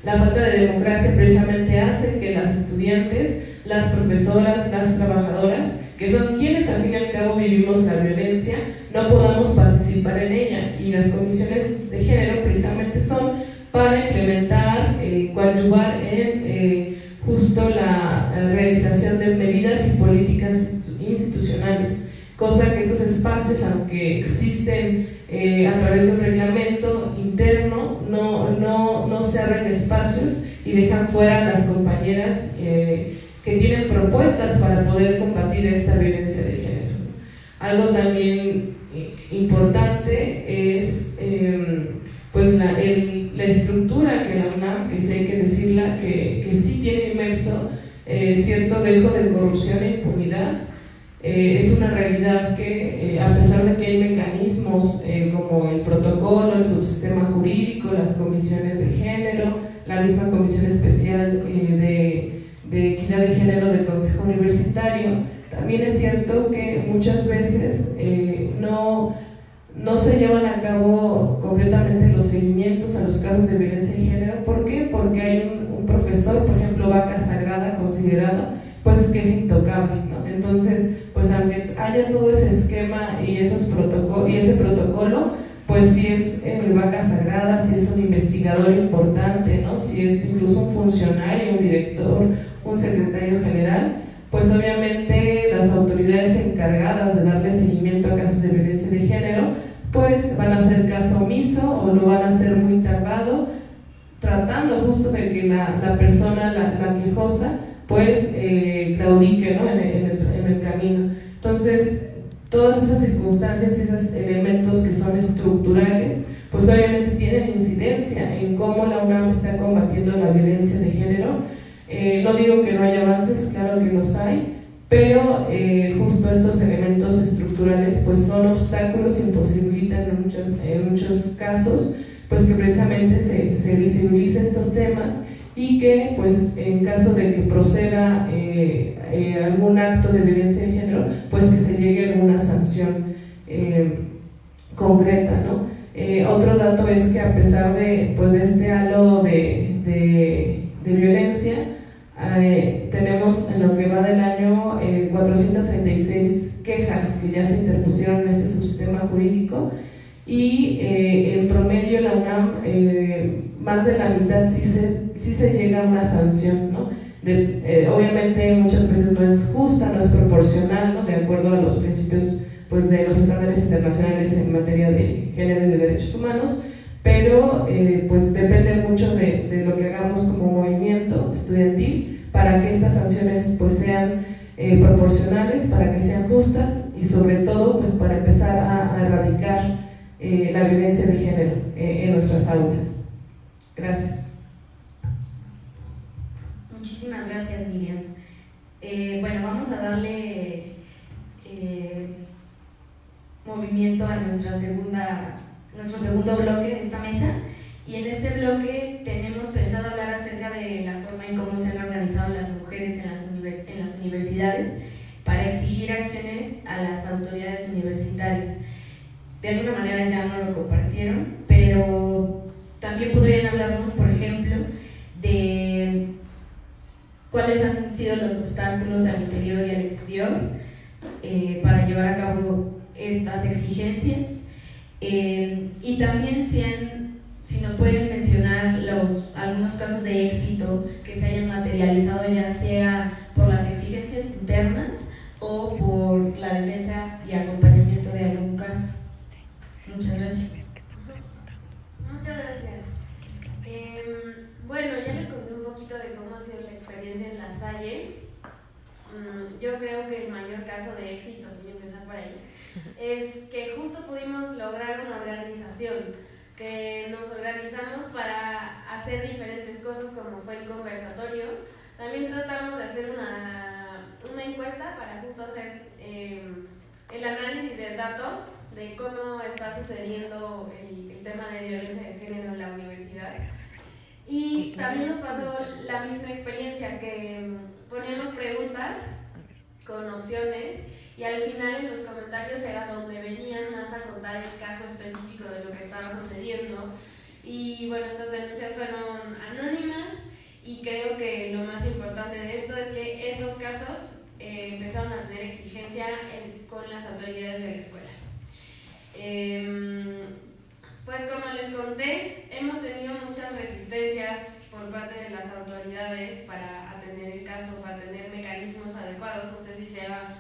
la falta de democracia precisamente hace que las estudiantes, las profesoras, las trabajadoras, que son quienes al fin y al cabo vivimos la violencia, no podamos participar en ella. Y las comisiones de género precisamente son para implementar, coadyuvar en justo la realización de medidas y políticas institucionales, cosa que estos espacios, aunque existen a través de un reglamento interno, no se abren espacios y dejan fuera a las compañeras que tienen propuestas para poder combatir esta violencia de género. Algo también importante es pues la estructura que la UNAM, que sí hay que decirla, que sí tiene inmerso cierto dejo de corrupción e impunidad. Es una realidad que a pesar de que hay mecanismos como el protocolo, el subsistema jurídico, las comisiones de género, la misma comisión especial de equidad de género del Consejo Universitario, también es cierto que muchas veces no se llevan a cabo completamente los seguimientos a los casos de violencia de género. ¿Por qué? Porque hay un profesor, por ejemplo, vaca sagrada considerado, pues que es intocable, ¿no? Entonces, pues aunque haya todo ese esquema y ese protocolo, pues si es vaca sagrada, si es un investigador importante, ¿no?, si es incluso un funcionario, un director, un secretario general, pues obviamente las autoridades encargadas de darle seguimiento a casos de violencia de género, pues van a hacer caso omiso o lo van a hacer muy tardado, tratando justo de que la persona, la quejosa, pues claudique, ¿no?, en el camino. Entonces, todas esas circunstancias y esos elementos que son estructurales, pues obviamente tienen incidencia en cómo la UNAM está combatiendo la violencia de género. No digo que no haya avances, claro que los hay, pero justo estos elementos estructurales pues son obstáculos, imposibilitan en muchos casos pues que precisamente se visibilicen estos temas y que pues en caso de que proceda algún acto de violencia de género, pues que se llegue a alguna sanción concreta, ¿no? Otro dato es que a pesar de este halo de violencia, tenemos en lo que va del año 436 quejas que ya se interpusieron en este subsistema jurídico y en promedio la UNAM más de la mitad sí se llega a una sanción, ¿no? Obviamente muchas veces no es justa, no es proporcional, ¿no? De acuerdo a los principios pues, de los estándares internacionales en materia de género y de derechos humanos, pero pues depende mucho de lo que hagamos como movimiento estudiantil para que estas sanciones pues sean proporcionales, para que sean justas y sobre todo pues para empezar a erradicar la violencia de género en nuestras aulas. Gracias. Muchísimas gracias, Miriam. Bueno, vamos a darle movimiento a nuestro segundo bloque de esta mesa, y en este bloque tenemos pensado hablar acerca de la forma en cómo se han organizado las mujeres en las universidades para exigir acciones a las autoridades universitarias. De alguna manera ya no lo compartieron, pero también podrían hablarnos, por ejemplo, de cuáles han sido los obstáculos al interior y al exterior para llevar a cabo estas exigencias, y también si nos pueden mencionar algunos casos de éxito que se hayan materializado, ya sea por las exigencias internas o por la defensa y acompañamiento de algún caso. Muchas gracias. Muchas gracias. Bueno, ya les conté un poquito de cómo ha sido la experiencia en La Salle. Yo creo que el mayor caso de éxito, voy a empezar por ahí, es que justo pudimos lograr una organización, que nos organizamos para hacer diferentes cosas como fue el conversatorio. También tratamos de hacer una encuesta para justo hacer el análisis de datos de cómo está sucediendo el tema de violencia de género en la universidad. Y también nos pasó la misma experiencia, que poníamos preguntas con opciones y al final en los comentarios era donde venían más a contar el caso específico de lo que estaba sucediendo. Y bueno, estas denuncias fueron anónimas, y creo que lo más importante de esto es que estos casos empezaron a tener exigencia con las autoridades de la escuela. Pues como les conté, hemos tenido muchas resistencias por parte de las autoridades para atender el caso, para tener mecanismos adecuados. No sé si sea,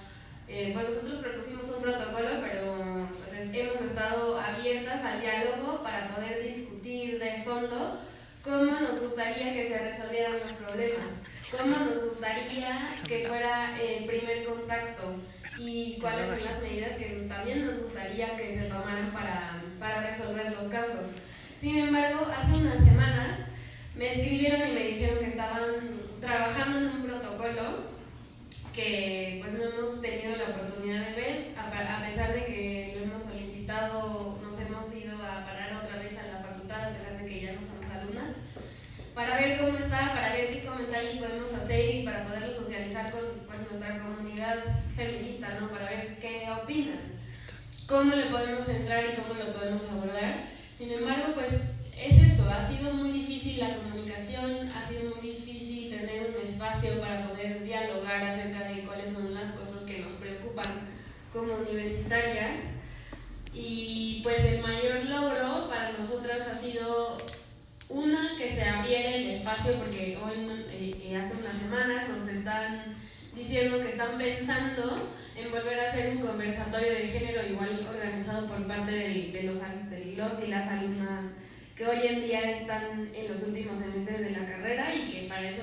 pues nosotros propusimos un protocolo, pero pues hemos estado abiertas al diálogo para poder discutir de fondo cómo nos gustaría que se resolvieran los problemas, cómo nos gustaría que fuera el primer contacto y cuáles son las medidas que también nos gustaría que se tomaran para resolver los casos. Sin embargo, hace unas semanas me escribieron y me dijeron que estaban trabajando en un protocolo que pues no hemos tenido la oportunidad de ver, a pesar de que lo hemos solicitado. Nos hemos ido a parar otra vez a la facultad, a pesar de que ya no somos alumnas, para ver cómo está, para ver qué comentarios podemos hacer y para poderlo socializar con pues, nuestra comunidad feminista, ¿no? Para ver qué opinan, cómo le podemos entrar y cómo lo podemos abordar. Sin embargo, pues es eso, ha sido muy difícil la comunicación, ha sido muy difícil tener un espacio para poder dialogar acerca de cuáles son las cosas que nos preocupan como universitarias. Y pues el mayor logro para nosotras ha sido que se abriera el espacio, porque hoy, hace unas semanas, nos están diciendo que están pensando en volver a hacer un conversatorio de género igual organizado por parte de los y las alumnas que hoy en día están en los últimos semestres de la carrera, y que para eso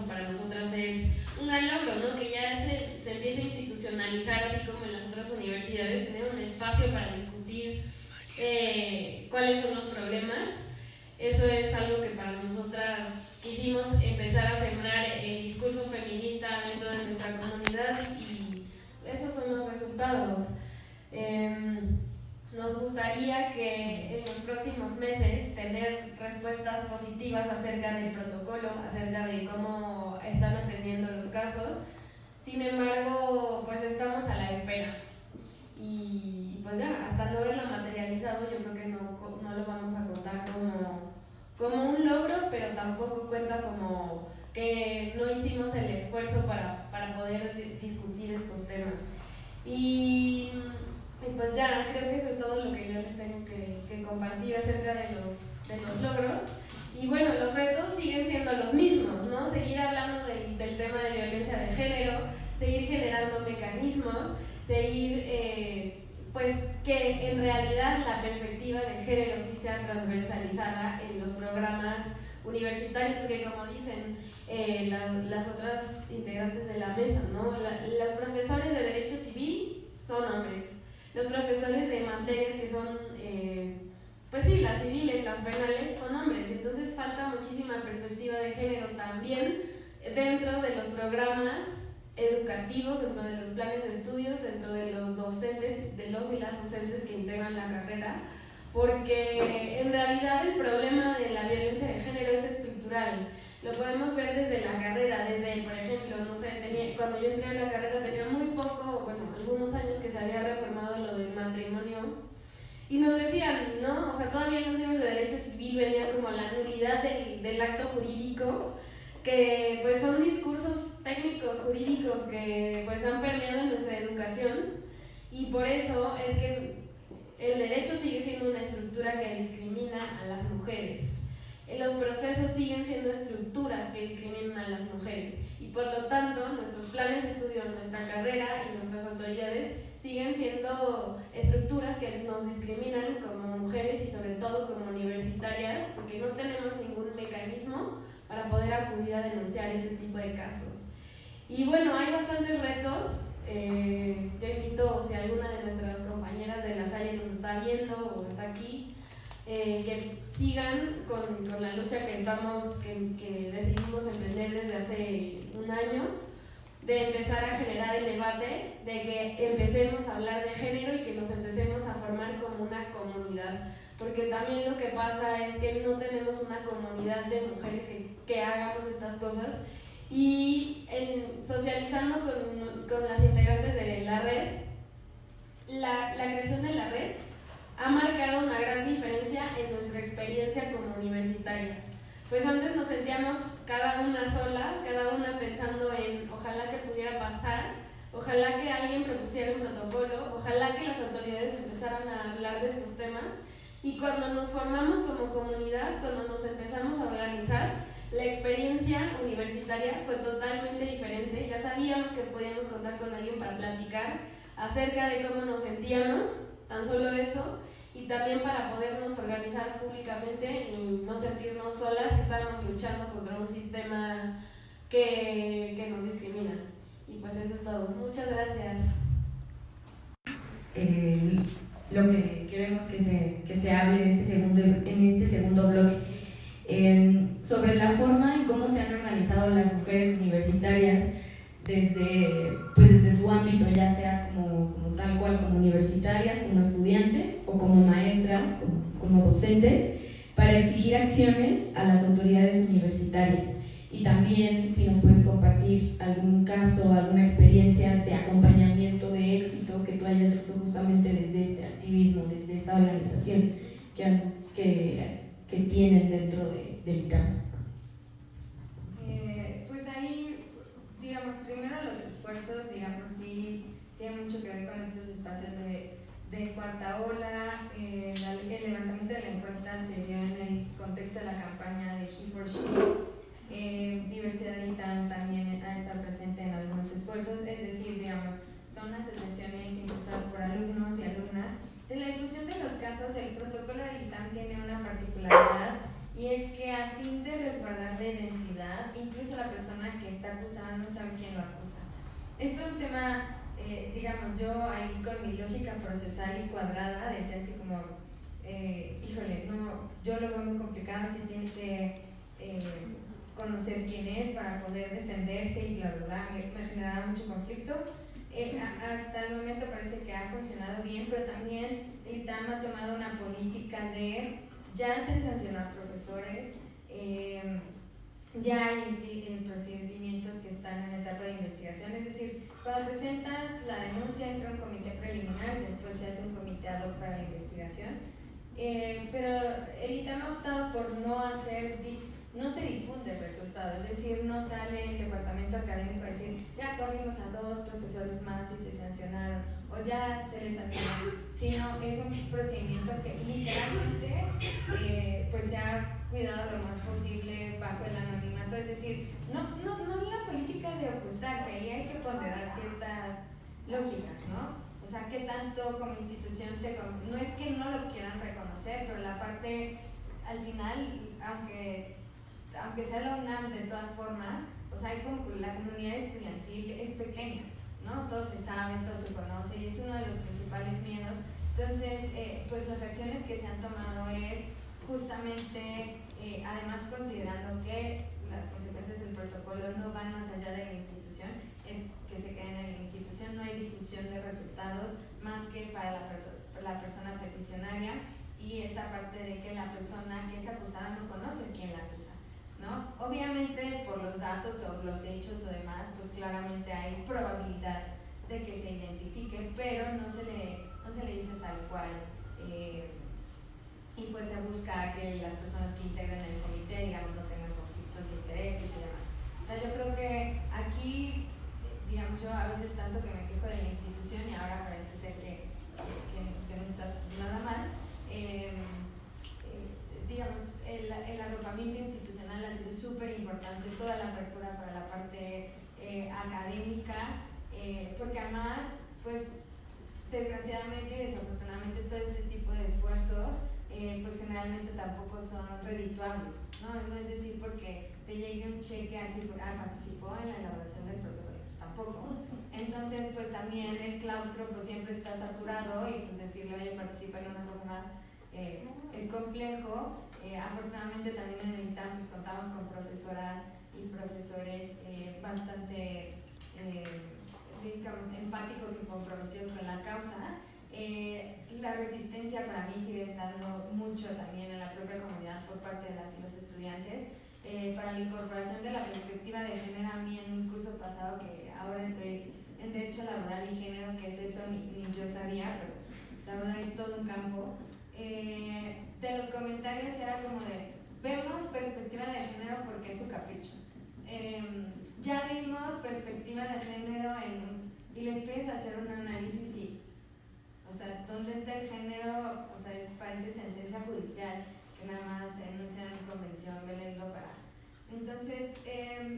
para nosotras es un gran logro, ¿no? Que ya se empiece a institucionalizar, así como en las otras universidades, tener un espacio para discutir cuáles son los problemas. Eso es algo que para nosotras quisimos empezar a sembrar el discurso feminista dentro de nuestra comunidad, y esos son los resultados. Nos gustaría que en los próximos meses tener respuestas positivas acerca del protocolo, acerca de cómo están atendiendo los casos. Sin embargo, pues estamos a la espera. Y pues ya, hasta no verlo materializado, yo creo que no lo vamos a contar como un logro, pero tampoco cuenta como que no hicimos el esfuerzo para poder discutir estos temas. Y pues ya, creo que eso es todo lo que yo les tengo que compartir acerca de los logros. Y bueno, los retos siguen siendo los mismos, ¿no? Seguir hablando del tema de violencia de género, seguir generando mecanismos, seguir, pues que en realidad la perspectiva de género sí sea transversalizada en los programas universitarios, porque como dicen las otras integrantes de la mesa, ¿no? Los profesores de Derecho Civil son hombres, los profesores de materias que son, pues sí, las civiles, las penales, son hombres, entonces falta muchísima perspectiva de género también dentro de los programas educativos, dentro de los planes de estudios, dentro de los docentes, de los y las docentes que integran la carrera, porque en realidad el problema de la violencia de género es estructural. Lo podemos ver desde la carrera, desde, por ejemplo, no sé, cuando yo entré a la carrera tenía muy poco, bueno, algunos años que se había reformado lo del matrimonio, y nos decían, ¿no? O sea, todavía en los libros de Derecho Civil venía como la nulidad del acto jurídico, que pues son discursos técnicos jurídicos que pues han permeado en nuestra educación, y por eso es que el derecho sigue siendo una estructura que discrimina a las mujeres. Los procesos siguen siendo estructuras que discriminan a las mujeres, y por lo tanto nuestros planes de estudio, nuestra carrera y nuestras autoridades siguen siendo estructuras que nos discriminan como mujeres y sobre todo como universitarias, porque no tenemos ningún mecanismo para poder acudir a denunciar este tipo de casos. Y bueno, hay bastantes retos. Yo invito, si alguna de nuestras compañeras de La Salle nos está viendo o está aquí, que sigan con la lucha que decidimos emprender desde hace un año, de empezar a generar el debate, de que empecemos a hablar de género y que nos empecemos a formar como una comunidad, porque también lo que pasa es que no tenemos una comunidad de mujeres que hagamos estas cosas, y socializando con las integrantes de la red, la creación de la red ha marcado una gran diferencia en nuestra experiencia como universitarias. Pues antes nos sentíamos cada una sola, cada una pensando en ojalá que pudiera pasar, ojalá que alguien propusiera un protocolo, ojalá que las autoridades empezaran a hablar de estos temas, y cuando nos formamos como comunidad, cuando nos empezamos a organizar, la experiencia universitaria fue totalmente diferente. Ya sabíamos que podíamos contar con alguien para platicar acerca de cómo nos sentíamos, tan solo eso, y también para podernos organizar públicamente y no sentirnos solas, que estábamos luchando contra un sistema que nos discrimina. Y pues eso es todo. Muchas gracias. Lo que queremos que se hable en este segundo bloque, sobre la forma en cómo se han organizado las mujeres universitarias desde su ámbito, ya sea como tal cual, como universitarias, como estudiantes o como maestras, como docentes, para exigir acciones a las autoridades universitarias. Y también si nos puedes compartir algún caso, alguna experiencia de acompañamiento de éxito que tú hayas visto justamente desde este activismo, desde esta organización que tienen dentro del ITAM. Pues ahí, digamos, primero los esfuerzos, digamos, sí tienen mucho que ver con estos espacios de cuarta ola. El levantamiento de la encuesta se dio en el contexto de la campaña de He for She. Diversidad ITAM también ha estado presente en algunos esfuerzos, es decir, digamos, son asociaciones impulsadas por alumnos y alumnas. De la difusión de los casos, el protocolo del ITAM tiene una particularidad, y es que a fin de resguardar la identidad, incluso la persona que está acusada no sabe quién lo acusa. Esto es un tema, digamos, yo ahí con mi lógica procesal y cuadrada decía así como, híjole, no, yo lo veo muy complicado, si tiene que conocer quién es para poder defenderse y bla bla bla, me generaba mucho conflicto. Hasta el momento parece que ha funcionado bien, pero también el ITAM ha tomado una política de ya se sancionan profesores, ya hay procedimientos que están en etapa de investigación, es decir, cuando presentas la denuncia entra un comité preliminar y después se hace un comité ad hoc para la investigación, pero el ITAM ha optado por no hacer no se difunde el resultado, es decir, no sale el departamento académico a decir, ya corrimos a 2 profesores más y se sancionaron, o ya se les sancionó, sino es un procedimiento que literalmente pues se ha cuidado lo más posible bajo el anonimato, es decir, no la política de ocultar, que ahí hay que ponderar ciertas lógicas, ¿no? O sea, que tanto como institución no es que no lo quieran reconocer, pero la parte, al final, aunque sea la UNAM de todas formas, o sea, hay como la comunidad estudiantil es pequeña, ¿no? Todo se sabe, todo se conoce y es uno de los principales miedos. Entonces, pues las acciones que se han tomado es justamente, además considerando que las consecuencias del protocolo no van más allá de la institución, es que se queden en la institución, no hay difusión de resultados más que para la persona peticionaria y esta parte de que la persona que es acusada no conoce quién la acusa, ¿no? Obviamente por los datos o los hechos o demás, pues claramente hay probabilidad de que se identifique, pero no se le dice tal cual. Y pues se busca que las personas que integran el comité, digamos, no tengan conflictos de intereses y demás. O sea, yo creo que aquí, digamos, yo a veces tanto que me quejo de la institución y ahora parece ser que no está nada mal, digamos, el agrupamiento institucional ha sido súper importante, toda la apertura para la parte académica, porque además, pues, desgraciadamente y desafortunadamente todo este tipo de esfuerzos pues generalmente tampoco son redituables, ¿no? No es decir porque te llegue un cheque así, participó en la elaboración del protocolo, pues tampoco. Entonces, pues también el claustro pues siempre está saturado y pues decirle, oye, participa en una cosa más es complejo. Afortunadamente también en el ITAM pues contamos con profesoras y profesores bastante digamos, empáticos y comprometidos con la causa. La resistencia para mí sigue estando mucho también en la propia comunidad por parte de las y los estudiantes para la incorporación de la perspectiva de género. A mí en un curso pasado, que ahora estoy en Derecho Laboral y Género, que es eso, ni yo sabía, pero la verdad es todo un campo. De los comentarios era como de, vemos perspectiva de género porque es su capricho. Ya vimos perspectiva de género y les pides hacer un análisis y, o sea, ¿dónde está el género? O sea, parece sentencia judicial que nada más se enuncia en convención Belendo para. Entonces,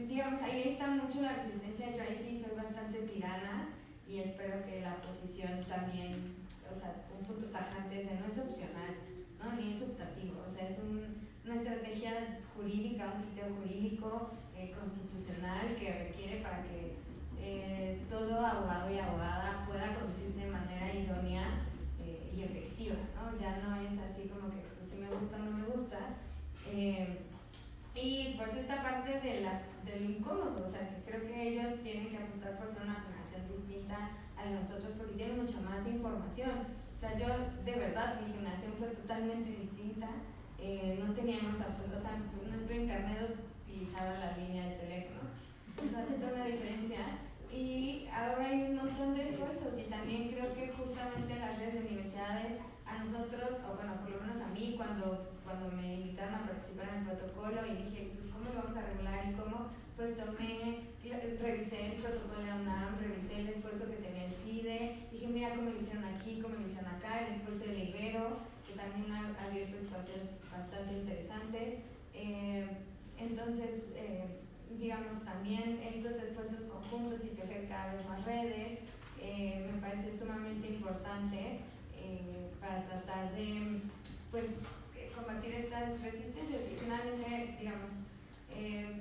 digamos, ahí está mucho la resistencia. Yo ahí sí soy bastante tirana y espero que la oposición también, o sea, un punto tajante es de no es opcional, ¿no? Ni es optativo, o sea, es una estrategia jurídica, un criterio jurídico constitucional que requiere para que todo abogado y abogada pueda conducirse de manera idónea y efectiva, ¿no? Ya no es así como que pues, si me gusta o no me gusta. Y pues esta parte de lo incómodo, o sea, que creo que ellos tienen que apostar por ser una generación distinta a nosotros porque tienen mucha más información. O sea, yo de verdad, mi generación fue totalmente distinta, no teníamos absoluto, o sea, nuestro internet utilizaba la línea de teléfono, pues hace toda una diferencia. Y ahora hay un montón de esfuerzos y también creo que justamente las redes de universidades a nosotros, o bueno, por lo menos a mí, cuando me invitaron a participar en el protocolo y dije, pues ¿cómo lo vamos a regular y cómo? Pues revisé el protocolo de la UNAM, revisé el esfuerzo que tenía el CIDE, dije, mira cómo lo hicieron aquí, cómo lo hicieron acá, el esfuerzo de la Ibero, que también ha abierto espacios bastante interesantes. Entonces, digamos, también estos esfuerzos conjuntos y tejer cada vez más redes me parece sumamente importante para tratar de pues, combatir estas resistencias. Y finalmente, digamos,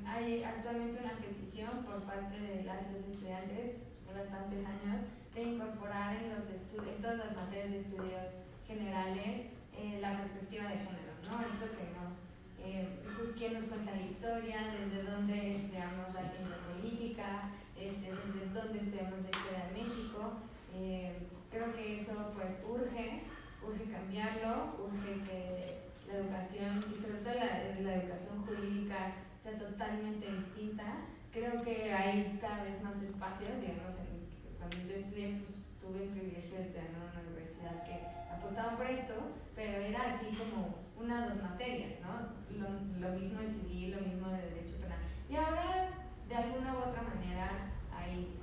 hay actualmente una petición por parte de las y los estudiantes de bastantes años de incorporar en todas las materias de estudios generales la perspectiva de género, ¿no? Esto que pues quién nos cuenta la historia, desde dónde estudiamos la ciencia política, desde dónde estudiamos la historia de México. Creo que eso pues urge cambiarlo, urge que la educación y sobre todo la educación jurídica sea totalmente distinta. Creo que hay cada vez más espacios, digamos, cuando yo estudié pues tuve el privilegio de estudiar en una universidad que apostaba por esto, pero era así como una o dos materias, ¿no? Lo mismo de civil, lo mismo de derecho penal. Y ahora, de alguna u otra manera, hay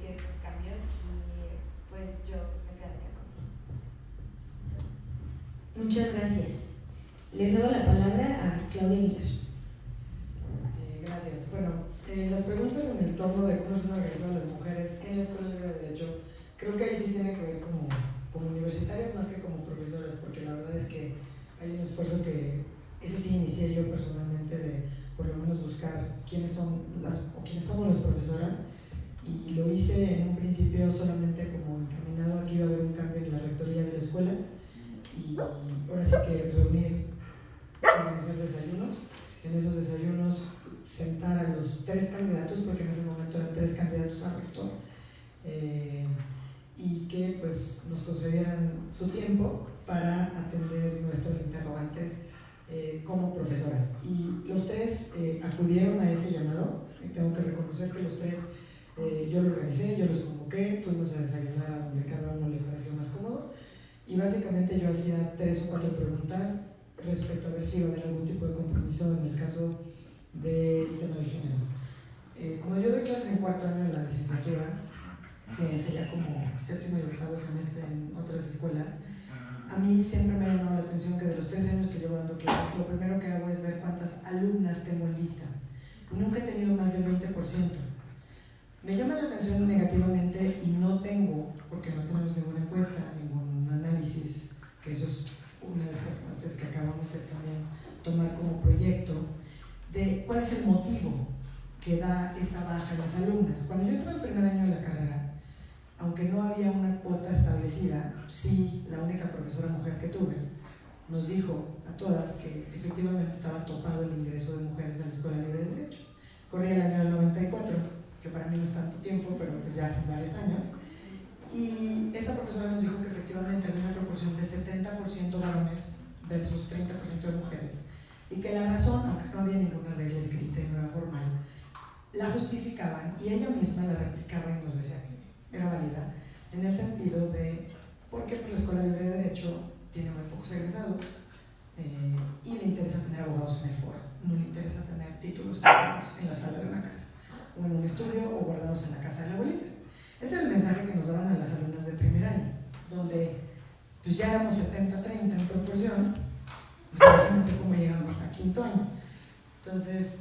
ciertos cambios y pues yo me quedaría con eso. Muchas gracias. Les doy la palabra a Claudia Aguilar. Gracias. Bueno, las preguntas en el torno de cómo se han organizado las mujeres en la Escuela Libre de Derecho, creo que ahí sí tiene que ver como universitarias más que como profesoras, porque la verdad es que hay un esfuerzo que ese sí inicié yo personalmente de por lo menos buscar quiénes somos las profesoras, y lo hice en un principio solamente como encaminado a que iba a haber un cambio en la rectoría de la escuela, y ahora sí que reunir, organizar desayunos, en esos desayunos sentar a los 3 candidatos, porque en ese momento eran 3 candidatos a rector, y que pues nos concedieran su tiempo para atender nuestras interrogantes como profesoras. Y los 3 acudieron a ese llamado, y tengo que reconocer que los 3 yo lo organicé, yo los convoqué, fuimos a desayunar a donde cada uno le pareció más cómodo, y básicamente yo hacía 3 o 4 preguntas respecto a ver si iba a haber algún tipo de compromiso en el caso del tema de género. Como yo doy clases en 4º año de la licenciatura, que sería como 7º y 8º semestre en otras escuelas, a mí siempre me ha llamado la atención que de los 3 años que llevo dando clases, lo primero que hago es ver cuántas alumnas tengo en lista. Nunca he tenido más del 20%. Me llama la atención negativamente, y no tengo, porque no tenemos ninguna encuesta, ningún análisis, que eso es una de estas partes que acabamos de también tomar como proyecto, de cuál es el motivo que da esta baja en las alumnas. Cuando yo estaba en primer año de la carrera, aunque no había una cuota establecida, sí, la única profesora mujer que tuve nos dijo a todas que efectivamente estaba topado el ingreso de mujeres a la Escuela Libre de Derecho. Corría el año del 94, que para mí no es tanto tiempo, pero pues ya hace varios años, y esa profesora nos dijo que efectivamente había una proporción de 70% varones versus 30% de mujeres, y que la razón, aunque no había ninguna regla escrita y no era formal, la justificaban, y ella misma la replicaba y nos decía que era válida, en el sentido de porque la Escuela Libre de Derecho tiene muy pocos egresados, y le interesa tener abogados en el foro, no le interesa tener títulos guardados en la sala de una casa, o en un estudio, o guardados en la casa de la abuelita. Ese es el mensaje que nos daban a las alumnas de primer año, donde pues ya éramos 70-30 en proporción, pues imagínense cómo llegamos a 5º año. Entonces,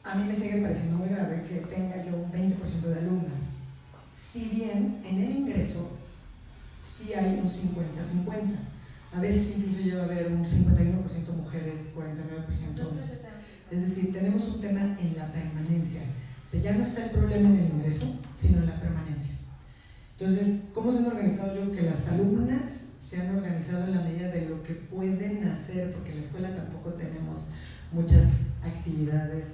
a mí me sigue pareciendo muy grave que tenga yo un 20% de alumnas, si bien en el ingreso sí hay un 50-50, a veces incluso llega a haber un 51% mujeres, 49% hombres. Es decir, tenemos un tema en la permanencia. O sea, ya no está el problema en el ingreso, sino en la permanencia. Entonces, ¿cómo se han organizado? Yo creo que las alumnas se han organizado en la medida de lo que pueden hacer, porque en la escuela tampoco tenemos muchas actividades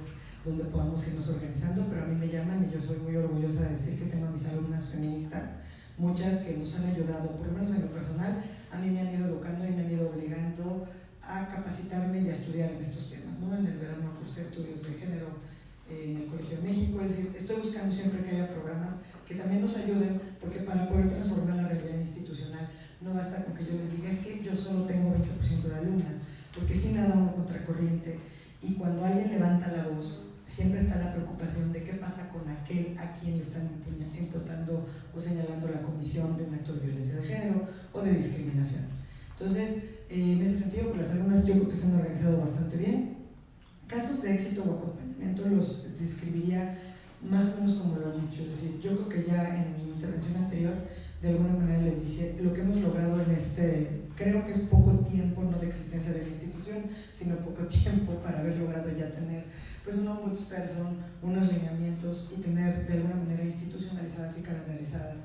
donde podamos irnos organizando, pero a mí me llaman y yo soy muy orgullosa de decir que tengo a mis alumnas feministas, muchas que nos han ayudado, por lo menos en lo personal, a mí me han ido educando y me han ido obligando a capacitarme y a estudiar en estos temas, ¿no? En el verano cursé estudios de género en el Colegio de México, es decir, estoy buscando siempre que haya programas que también nos ayuden, porque para poder transformar la realidad institucional no basta con que yo les diga es que yo solo tengo 20% de alumnas, porque si nada uno contracorriente, y cuando alguien levanta la voz siempre está la preocupación de qué pasa con aquel a quien le están imputando o señalando la comisión de un acto de violencia de género o de discriminación. Entonces, en ese sentido, pues las alumnas yo creo que se han organizado bastante bien. Casos de éxito o acompañamiento los describiría más o menos como lo han dicho, es decir, yo creo que ya en mi intervención anterior de alguna manera les dije lo que hemos logrado en este, creo que es poco tiempo, no de existencia de la institución, sino poco tiempo para haber logrado ya tener pues un ombudsperson, unos lineamientos y tener de alguna manera institucionalizadas y calendarizadas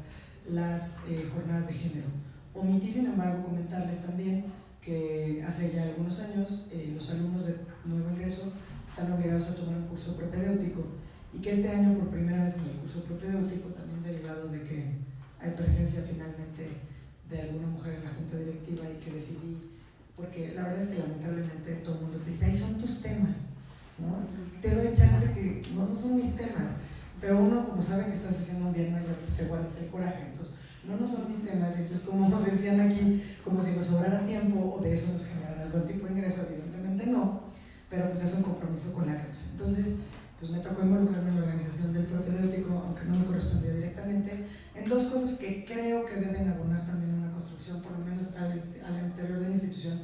las jornadas de género. Omití, sin embargo, comentarles también que hace ya algunos años los alumnos de nuevo ingreso están obligados a tomar un curso propedéutico, y que este año por primera vez en el curso propedéutico, también derivado de que hay presencia finalmente de alguna mujer en la junta directiva y que decidí, porque la verdad es que lamentablemente todo el mundo te dice, ahí son tus temas, ¿no? Te doy chance que no son mis temas, pero uno como sabe que estás haciendo un bien mayor, pues te guardas el coraje. Entonces, no son mis temas, entonces como decían aquí, como si nos sobrara tiempo o de eso nos generara algún tipo de ingreso, evidentemente no, pero pues es un compromiso con la causa. Entonces, pues me tocó involucrarme en la organización del propedéutico, aunque no me correspondía directamente, en dos cosas que creo que deben abonar también a una construcción, por lo menos al interior de la institución,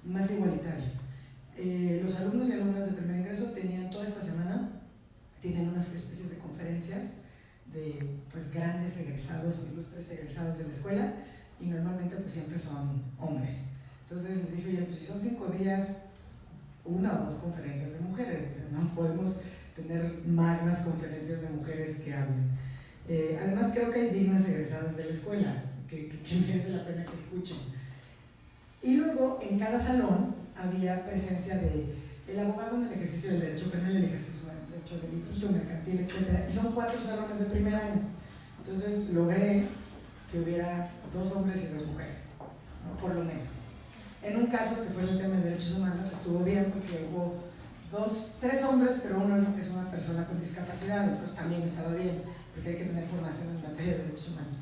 más igualitaria. Los alumnos y alumnas de primer ingreso tenían toda esta semana, tienen unas especies de conferencias de pues, grandes egresados o ilustres egresados de la escuela, y normalmente pues siempre son hombres. Entonces les dije, oye, pues si son 5 días, pues, 1 o 2 conferencias de mujeres, o sea, no podemos tener magnas conferencias de mujeres que hablen. Además creo que hay dignas egresadas de la escuela, que merece la pena que escuchen. Y luego en cada salón había presencia del abogado en el ejercicio del derecho penal, el ejercicio del derecho de litigio, mercantil, etc. Y son 4 salones de primer año. Entonces logré que hubiera 2 hombres y 2 mujeres, ¿no? Por lo menos. En un caso que fue el tema de derechos humanos estuvo bien porque hubo 3 hombres, pero uno es una persona con discapacidad, entonces también estaba bien, porque hay que tener formación en materia de derechos humanos.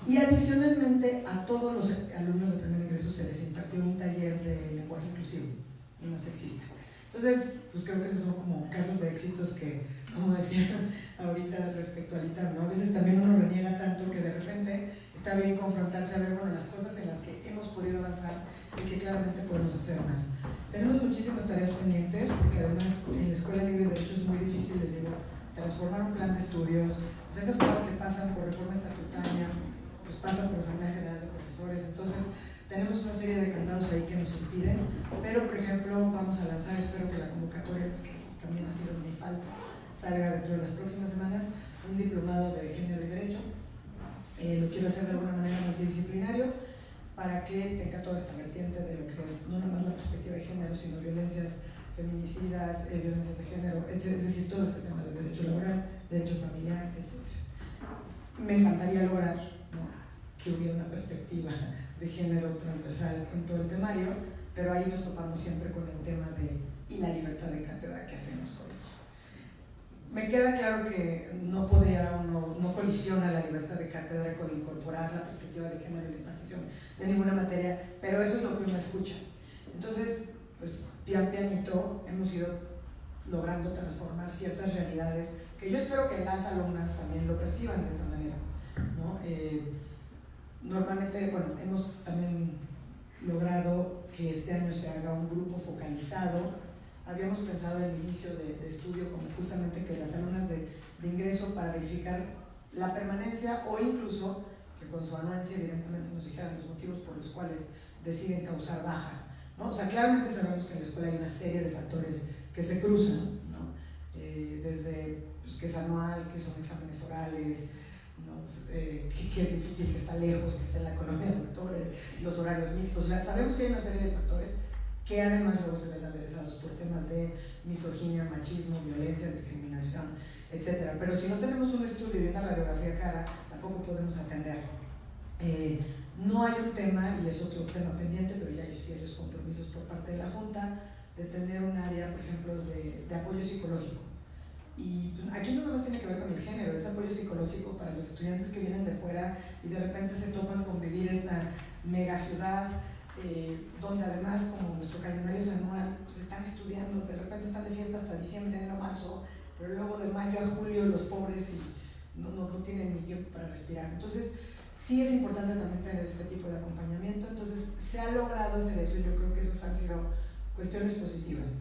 Y adicionalmente a todos los alumnos de primer ingreso se les impartió un taller de lenguaje inclusivo y no sexista. Entonces, pues creo que esos son como casos de éxitos que, como decía ahorita respecto al ITAM, ¿no? A veces también uno reniega tanto que de repente está bien confrontarse a ver, bueno, las cosas en las que hemos podido avanzar y que claramente podemos hacer más. Tenemos muchísimas tareas pendientes, porque además en la Escuela Libre de Derecho es muy difícil, les digo, transformar un plan de estudios, pues esas cosas que pasan por reforma estatutaria, pues pasan por Asamblea General de Profesores. Entonces tenemos una serie de candados ahí que nos impiden, pero por ejemplo vamos a lanzar, espero que la convocatoria, que también ha sido mi falta, salga dentro de las próximas semanas, un diplomado de género y derecho. Lo quiero hacer de alguna manera multidisciplinario, para que tenga toda esta vertiente de lo que es no nomás la perspectiva de género, sino violencias feminicidas, violencias de género, es decir, todo este tema del derecho laboral, derecho familiar, etc. Me encantaría lograr, ¿no?, que hubiera una perspectiva de género transversal en todo el temario, pero ahí nos topamos siempre con el tema de y la libertad de cátedra que hacemos con ello. Me queda claro que no colisiona la libertad de cátedra con incorporar la perspectiva de género y de impartición de ninguna materia, pero eso es lo que uno escucha. Entonces, pues pianito hemos ido logrando transformar ciertas realidades que yo espero que las alumnas también lo perciban de esa manera, ¿no? Normalmente, bueno, hemos también logrado que este año se haga un grupo focalizado. Habíamos pensado en el inicio de estudio como justamente que las alumnas de ingreso, para verificar la permanencia o incluso que con su anuencia evidentemente nos dijeran los motivos por los cuales deciden causar baja, ¿no? O sea, claramente sabemos que en la escuela hay una serie de factores que se cruzan, ¿no? Desde pues, que es anual, que son exámenes orales, ¿no? Que es difícil, que está lejos, que está en la colonia de doctores, los horarios mixtos. O sea, sabemos que hay una serie de factores que además luego se ven aderezados por temas de misoginia, machismo, violencia, discriminación, etc. Pero si no tenemos un estudio y una radiografía cara, tampoco podemos atenderlo. No hay un tema, y es otro tema pendiente, pero ya hay serios compromisos por parte de la Junta, de tener un área, por ejemplo, de apoyo psicológico. Y aquí no nomás tiene que ver con el género, es apoyo psicológico para los estudiantes que vienen de fuera y de repente se topan con vivir esta mega ciudad, donde además, como nuestro calendario es anual, pues están estudiando, de repente están de fiesta hasta diciembre, enero, marzo, pero luego de mayo a julio los pobres y no tienen ni tiempo para respirar. Entonces sí es importante también tener este tipo de acompañamiento. Entonces se ha logrado hacer eso y yo creo que esos han sido cuestiones positivas.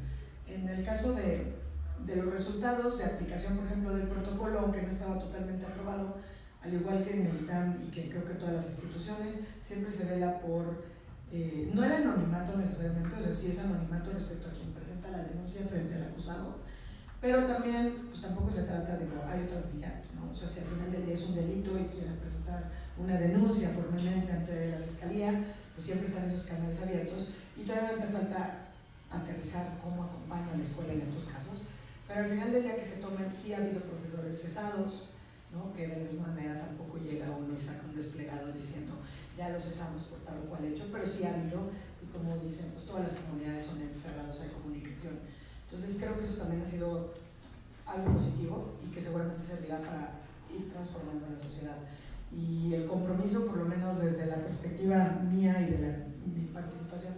En el caso de los resultados de aplicación, por ejemplo, del protocolo, aunque no estaba totalmente aprobado, al igual que en el ITAM y que creo que todas las instituciones, siempre se vela por no el anonimato necesariamente, o sea, sí es anonimato respecto a quien presenta la denuncia frente al acusado, pero también, pues tampoco se trata de, hay otras vías, ¿no? O sea, si al final del día es un delito y quieren presentar una denuncia formalmente ante la Fiscalía, pues siempre están esos canales abiertos y todavía me falta aterrizar cómo acompaña a la escuela en estos casos, pero al final del día que se tomen, sí ha habido profesores cesados, ¿no? Que de la misma manera tampoco llega uno y saca un desplegado diciendo ya lo cesamos por tal o cual hecho, pero sí ha habido, y como dicen, pues todas las comunidades son encerradas, hay comunicación. Entonces creo que eso también ha sido algo positivo y que seguramente servirá para ir transformando la sociedad. Y el compromiso, por lo menos desde la perspectiva mía y de mi participación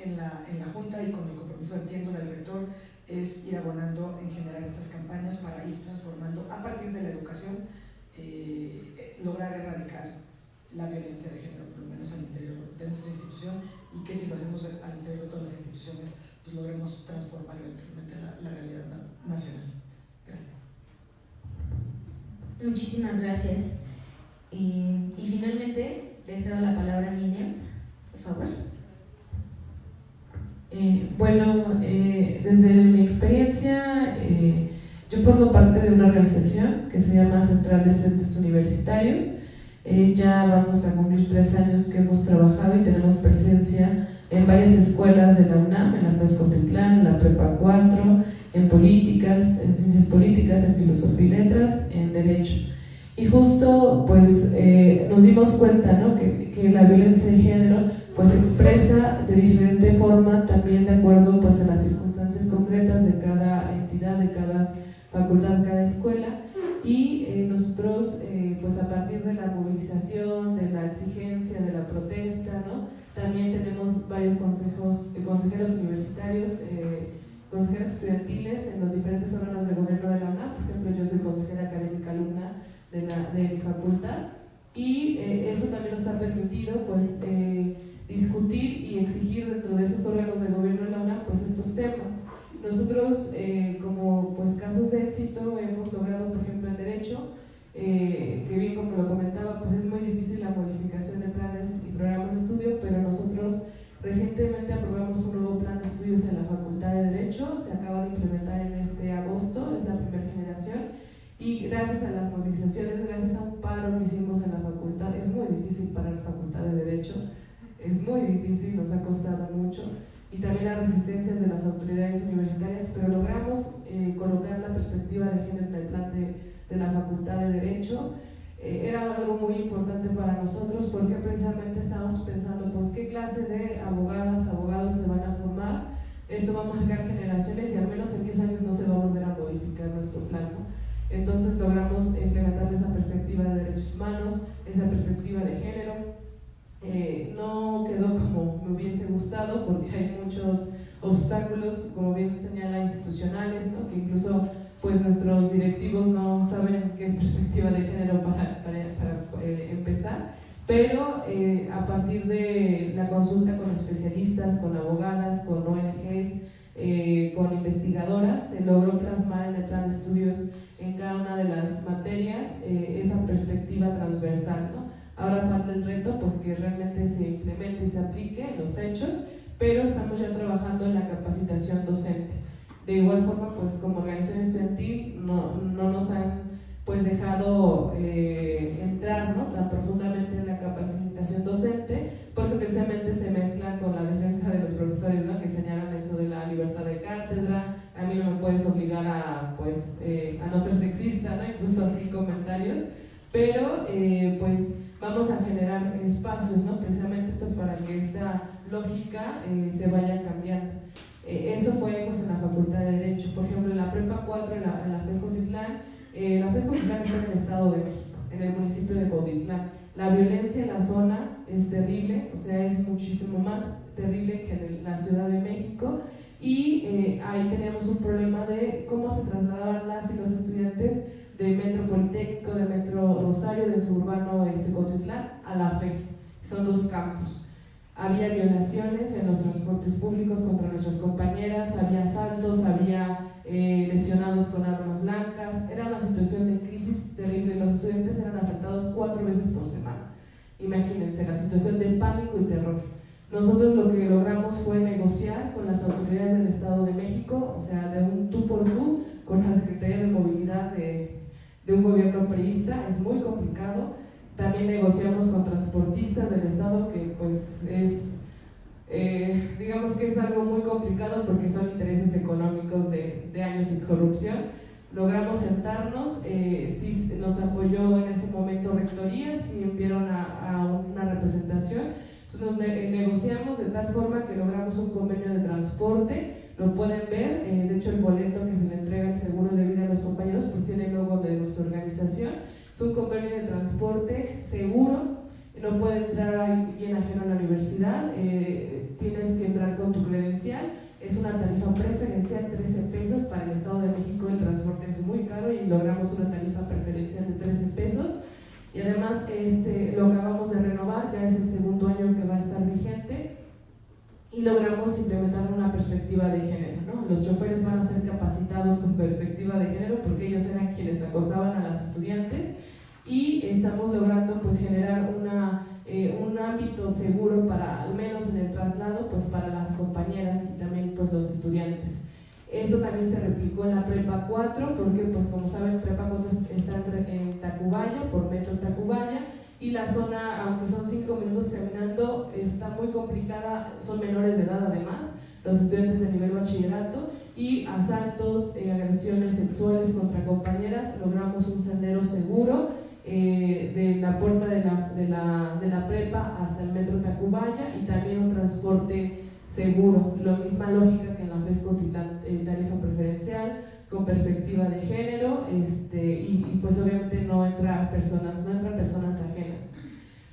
en la Junta y con el compromiso, entiendo, del rector, es ir abonando en generar estas campañas para ir transformando a partir de la educación, lograr erradicar la violencia de género, por lo menos al interior de nuestra institución, y que si lo hacemos al interior de todas las instituciones, pues logremos transformar eventualmente la realidad nacional. Gracias. Muchísimas gracias. Y finalmente, les cedo la palabra a Miriam, por favor. Desde mi experiencia, yo formo parte de una organización que se llama Central de Estudiantes Universitarios. Ya vamos a cumplir 3 años que hemos trabajado y tenemos presencia en varias escuelas de la UNAM, en la FES Cotitlán, en la Prepa 4, en políticas, en ciencias políticas, en filosofía y letras, en derecho. Y justo pues nos dimos cuenta, ¿no?, que la violencia de género pues se expresa de diferente forma, también de acuerdo pues a las circunstancias concretas de cada entidad, de cada facultad, de cada escuela. Y nosotros pues a partir de la movilización, de la exigencia, de la protesta, ¿no?, también tenemos varios consejeros universitarios, consejeros estudiantiles en los diferentes órganos de gobierno de la UNAM. Por ejemplo, yo soy consejera académica alumna de mi facultad, y eso también nos ha permitido pues discutir y exigir dentro de esos órganos de gobierno de la UNAM pues estos temas. Nosotros como pues casos de éxito hemos logrado, por ejemplo, en derecho, que bien como lo comentaba, pues es muy difícil la modificación de planes y programas de estudio, pero nosotros recientemente aprobamos un nuevo plan de estudios en la Facultad de Derecho, se acaba de implementar en este agosto, es la primera generación, y gracias a las movilizaciones, gracias a un paro que hicimos en la facultad, es muy difícil para la Facultad de Derecho, es muy difícil, nos ha costado mucho, y también las resistencias de las autoridades universitarias, pero logramos colocar la perspectiva de género en el plan de la Facultad de Derecho. Era algo muy importante para nosotros porque precisamente estábamos pensando pues qué clase de abogadas, abogados se van a formar. Esto va a marcar generaciones y al menos en 10 años no se va a volver a modificar nuestro plan, ¿no? Entonces logramos implementar esa perspectiva de derechos humanos, esa perspectiva de género. No quedó como me hubiese gustado porque hay muchos obstáculos, como bien señala, institucionales, ¿no?, que incluso pues nuestros directivos no saben qué es perspectiva de género para empezar, pero a partir de la consulta con especialistas, con abogadas, con ONGs, con investigadoras, se logró plasmar en el plan de estudios en cada una de las materias esa perspectiva transversal, ¿no? Ahora falta el reto pues que realmente se implemente y se aplique en los hechos, pero estamos ya trabajando en la capacitación docente. De igual forma, pues como organización estudiantil no nos han pues dejado entrar, ¿no?, tan profundamente en la capacitación docente, porque precisamente se mezcla con la defensa de los profesores, ¿no?, que señalan eso de la libertad de cátedra. A mí no me puedes obligar a no ser sexista, ¿no?, incluso así comentarios, pero pues vamos a generar espacios, ¿no?, precisamente pues para que esta lógica se vaya cambiando. Eso fue pues en la Facultad de Derecho. Por ejemplo, en la Prepa 4, en la FES Cotitlán, la FES Cotitlán está en el Estado de México, en el municipio de Cotitlán. La violencia en la zona es terrible, o sea, es muchísimo más terrible que en la Ciudad de México, y ahí teníamos un problema de cómo se trasladaban las y los estudiantes de Metro Politécnico, de Metro Rosario, de suburbano Cotitlán a la FES. Son 2 campus. Había violaciones en los transportes públicos contra nuestras compañeras, había asaltos, había lesionados con armas blancas. Era una situación de crisis terrible. Los estudiantes eran asaltados 4 veces por semana. Imagínense la situación de pánico y terror. Nosotros lo que logramos fue negociar con las autoridades del Estado de México, o sea, de un tú por tú, con la Secretaría de Movilidad de un gobierno priista. Es muy complicado. También negociamos con transportistas del Estado, que pues es, digamos que es algo muy complicado porque son intereses económicos de años de corrupción. Logramos sentarnos, sí nos apoyó en ese momento Rectoría, sí enviaron a una representación. Entonces negociamos de tal forma que logramos un convenio de transporte. Lo pueden ver, de hecho el boleto que se le entrega el seguro de vida a los compañeros pues tiene el logo de nuestra organización. Es un convenio de transporte seguro, no puede entrar alguien ajeno a la universidad, tienes que entrar con tu credencial. Es una tarifa preferencial, 13 pesos. Para el Estado de México el transporte es muy caro y logramos una tarifa preferencial de 13 pesos. Y además lo acabamos de renovar, ya es el segundo año que va a estar vigente, y logramos implementar una perspectiva de género, ¿no? Los choferes van a ser capacitados con perspectiva de género porque ellos eran quienes acosaban a las estudiantes, y estamos logrando pues generar un ámbito seguro para, al menos en el traslado, pues para las compañeras y también pues los estudiantes. Esto también se replicó en la Prepa 4, porque pues como saben, Prepa 4 está en Tacubaya, por Metro Tacubaya, y la zona, aunque son 5 minutos caminando, está muy complicada, son menores de edad además, los estudiantes de nivel bachillerato, y asaltos, agresiones sexuales contra compañeras. Logramos un sendero seguro de la puerta de la prepa hasta el Metro Tacubaya, y también un transporte seguro, la misma lógica que en la FESCO, tarifa preferencial, con perspectiva de género, y pues obviamente no entran personas ajenas.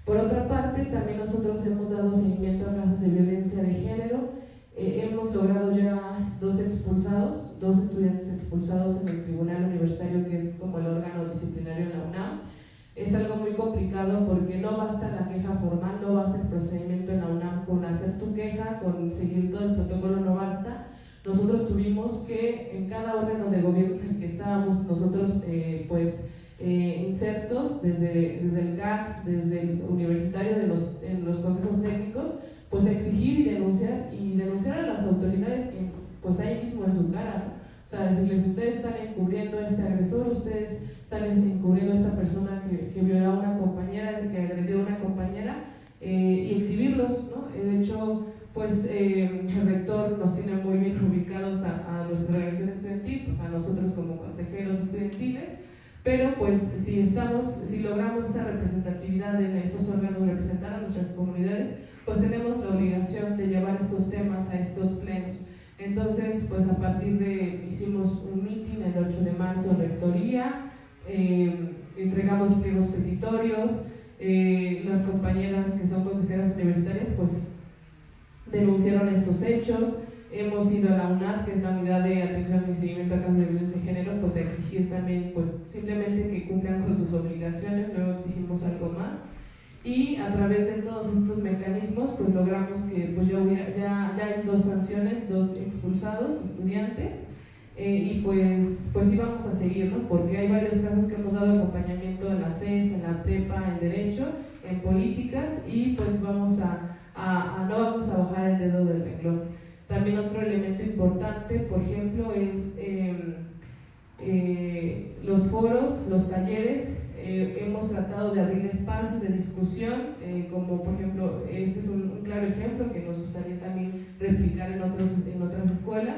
Por otra parte, también nosotros hemos dado seguimiento a casos de violencia de género. Hemos logrado ya dos estudiantes expulsados en el Tribunal Universitario, que es como el órgano disciplinario en la UNAM. Es algo muy complicado porque no basta la queja formal, no basta el procedimiento en la UNAM, con hacer tu queja, con seguir todo el protocolo no basta. Nosotros tuvimos que, en cada órgano de gobierno en el que estábamos nosotros insertos, desde el GACS, desde el universitario, en los consejos técnicos, pues exigir y denunciar a las autoridades, pues ahí mismo en su cara, ¿no? O sea, decirles: ustedes están encubriendo a este agresor, ustedes están encubriendo a esta persona que violó a una compañera, que agredió a una compañera, y exhibirlos, ¿no? De hecho, pues el rector nos tiene muy bien ubicados a nuestra organización estudiantil, pues a nosotros como consejeros estudiantiles, pero pues si logramos esa representatividad en esos órganos, representar a nuestras comunidades, pues tenemos la obligación de llevar estos temas a estos plenos. Entonces, pues a partir hicimos un meeting el 8 de marzo en rectoría, entregamos pliegos petitorios, las compañeras que son consejeras universitarias pues denunciaron estos hechos. Hemos ido a la UNAR, que es la unidad de atención y seguimiento a casos de violencia de género, pues a exigir también pues simplemente que cumplan con sus obligaciones, luego exigimos algo más. Y a través de todos estos mecanismos pues logramos que pues ya hay 2 sanciones, 2 expulsados estudiantes, y pues sí vamos a seguir, ¿no? Porque hay varios casos que hemos dado acompañamiento en la FES, en la prepa, en derecho, en políticas, y pues no vamos a bajar el dedo del renglón. También otro elemento importante, por ejemplo, es los foros, los talleres. Hemos tratado de abrir espacios de discusión, como por ejemplo, este es un claro ejemplo que nos gustaría también replicar en otras escuelas.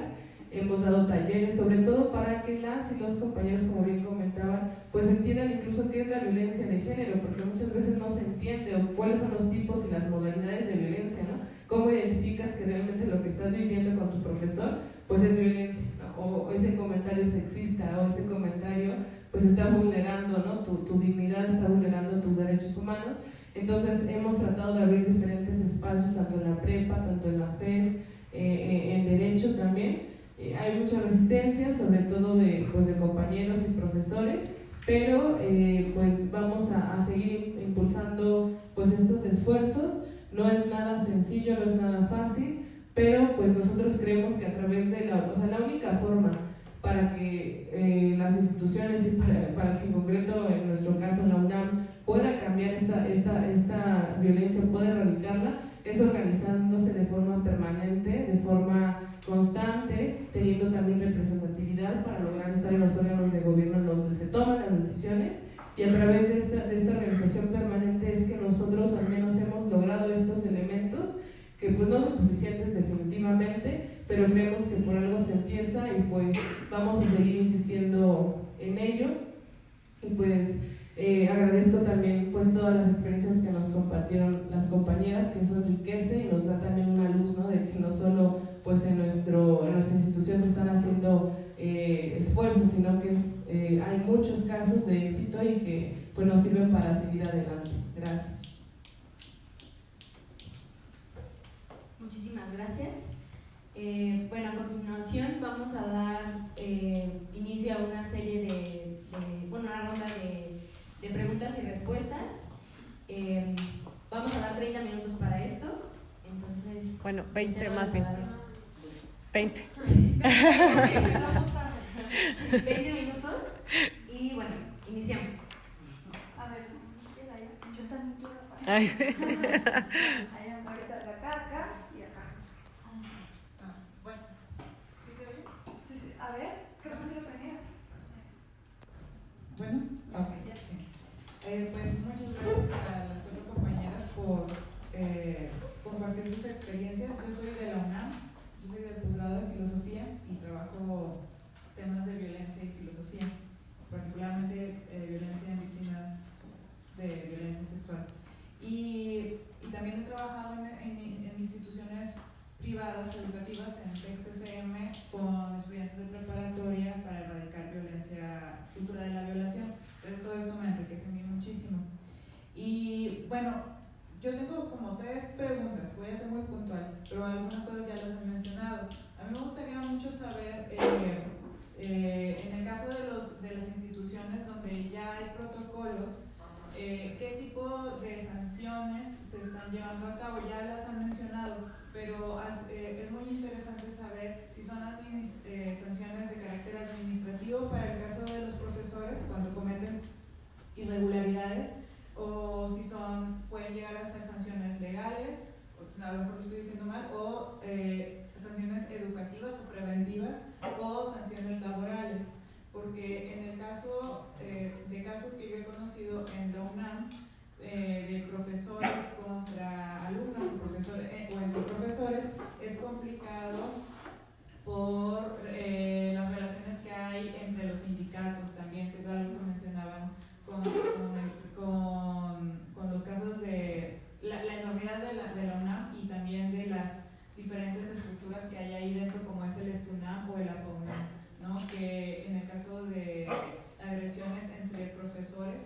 Hemos dado talleres, sobre todo para que las y los compañeros, como bien comentaban, pues entiendan incluso qué es la violencia de género, porque muchas veces no se entiende o cuáles son los tipos y las modalidades de violencia, ¿no? Cómo identificas que realmente lo que estás viviendo con tu profesor pues es violencia, ¿no? O ese comentario sexista, o ese comentario pues está vulnerando, ¿no? tu dignidad, está vulnerando tus derechos humanos. Entonces hemos tratado de abrir diferentes espacios, tanto en la prepa, tanto en la FES, en derecho también. Hay mucha resistencia, sobre todo de compañeros y profesores, pero pues vamos a seguir impulsando pues estos esfuerzos. No es nada sencillo, no es nada fácil, pero pues nosotros creemos que a través de la única forma para que las instituciones, y para que en concreto en nuestro caso la UNAM pueda cambiar esta violencia, pueda erradicarla, es organizándose de forma permanente, de forma constante, teniendo también representatividad para lograr estar en los órganos de gobierno en donde se toman las decisiones. Y a través de esta organización permanente es que nosotros al menos hemos logrado estos elementos, que pues no son suficientes definitivamente, pero creemos que por algo se empieza y pues vamos a seguir insistiendo en ello. Y pues agradezco también pues todas las experiencias que nos compartieron las compañeras, que eso enriquece y nos da también una luz, ¿no? De que no solo pues en nuestra institución se están haciendo esfuerzos, sino que hay muchos casos de éxito y que pues nos sirven para seguir adelante. Gracias. Muchísimas gracias. Bueno, a continuación vamos a dar inicio a una serie una ronda de preguntas y respuestas. Vamos a dar 30 minutos para esto. Entonces, bueno, 20 más bien. 20. 20 minutos y bueno, iniciamos. A ver, empieza ya. Yo también quiero para. Ay. Allá, ahorita acá y acá. Bueno, ¿sí se oye? Sí, sí. A ver, creo que se lo prendía. Bueno, ok, sí. Pues muchas gracias a las 4 compañeras por compartir sus experiencias. Yo soy de la UNAM, yo soy del posgrado de filosofía y trabajo temas de violencia y filosofía, particularmente violencia en víctimas de violencia sexual. Y también he trabajado en instituciones privadas educativas en TEC-CCM con estudiantes de preparatoria para erradicar cultura de la violación. Entonces todo esto me enriquece a mí muchísimo. Y bueno, yo tengo como 3 preguntas, voy a ser muy puntual, pero algunas cosas ya las he mencionado. A mí me gustaría mucho saber, en el caso de las instituciones donde ya hay protocolos, qué tipo de sanciones se están llevando a cabo. Ya las han mencionado, pero es muy interesante saber si son sanciones de carácter administrativo para el caso de los profesores cuando cometen irregularidades, o si pueden llegar a ser sanciones legales, a lo mejor lo estoy diciendo mal, o sanciones educativas o preventivas, o sanciones laborales. Porque en el caso de casos que yo he conocido en la UNAM, de profesores contra alumnos o entre profesores, es complicado por las relaciones que hay entre los sindicatos también, que es algo que mencionaban con los casos de la enormidad de la UNAM y también de las diferentes estructuras que hay ahí dentro, como es el ESTUNAM o el APAUNAM, ¿no? Que en el caso de agresiones entre profesores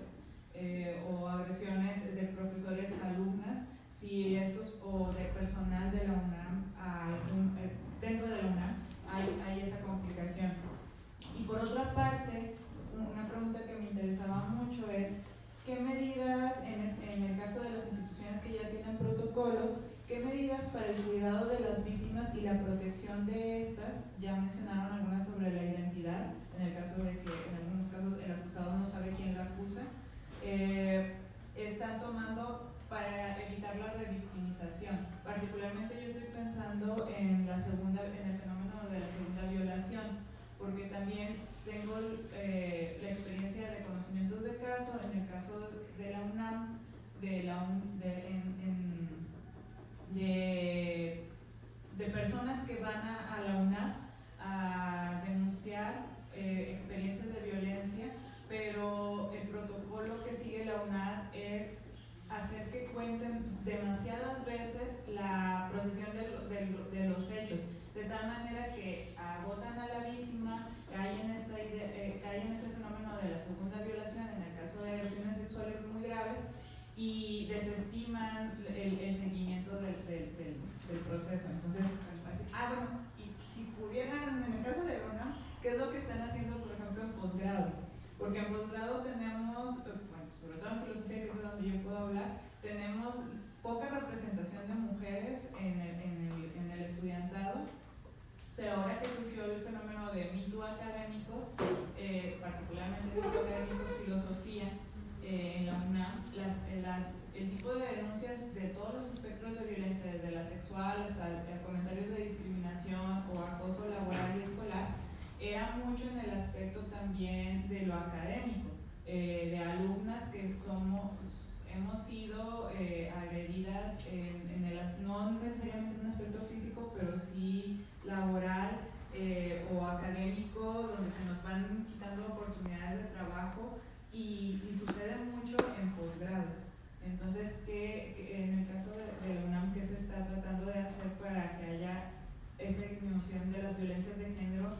o agresiones de profesores alumnas, si estos o de personal de la UNAM dentro de la UNAM hay esa complicación. Y por otra parte, una pregunta que me interesaba mucho es ¿qué medidas, en el caso de las instituciones que ya tienen protocolos, qué medidas para el cuidado de las víctimas y la protección de estas? Ya mencionaron algunas sobre la identidad, en el caso de que en algunos casos el acusado no sabe quién lo acusa, están tomando para evitar la revictimización. Particularmente yo estoy pensando en el fenómeno de la segunda violación, porque también tengo la experiencia de conocimientos de caso, en el caso de la UNAM, de personas que van a la UNAM a denunciar experiencias de violencia, pero el protocolo que sigue la UNAM es hacer que cuenten demasiadas veces la procesión de los hechos, de tal manera que agotan a la víctima, cae en este fenómeno de la segunda violación, en el caso de agresiones sexuales muy graves, y desestiman el seguimiento del proceso. Entonces, bueno, y si pudieran, en el caso de UNAM, ¿qué es lo que están haciendo, por ejemplo, en posgrado? Porque en posgrado tenemos, sobre todo en filosofía, que es de donde yo puedo hablar, tenemos poca representación de mujeres en el estudiantado, pero ahora que surgió el fenómeno de Me Too académicos, particularmente Me Too académicos filosofía, en la UNAM, el tipo de denuncias de todos los espectros de violencia, desde la sexual hasta comentarios de discriminación o acoso laboral y escolar, era mucho en el aspecto también de lo académico, de alumnas que hemos sido agredidas no necesariamente en un aspecto físico, pero sí laboral o académico, donde se nos van quitando oportunidades de trabajo, y sucede mucho en posgrado. Entonces, en el caso de la UNAM, ¿qué se está tratando de hacer para que haya esta disminución de las violencias de género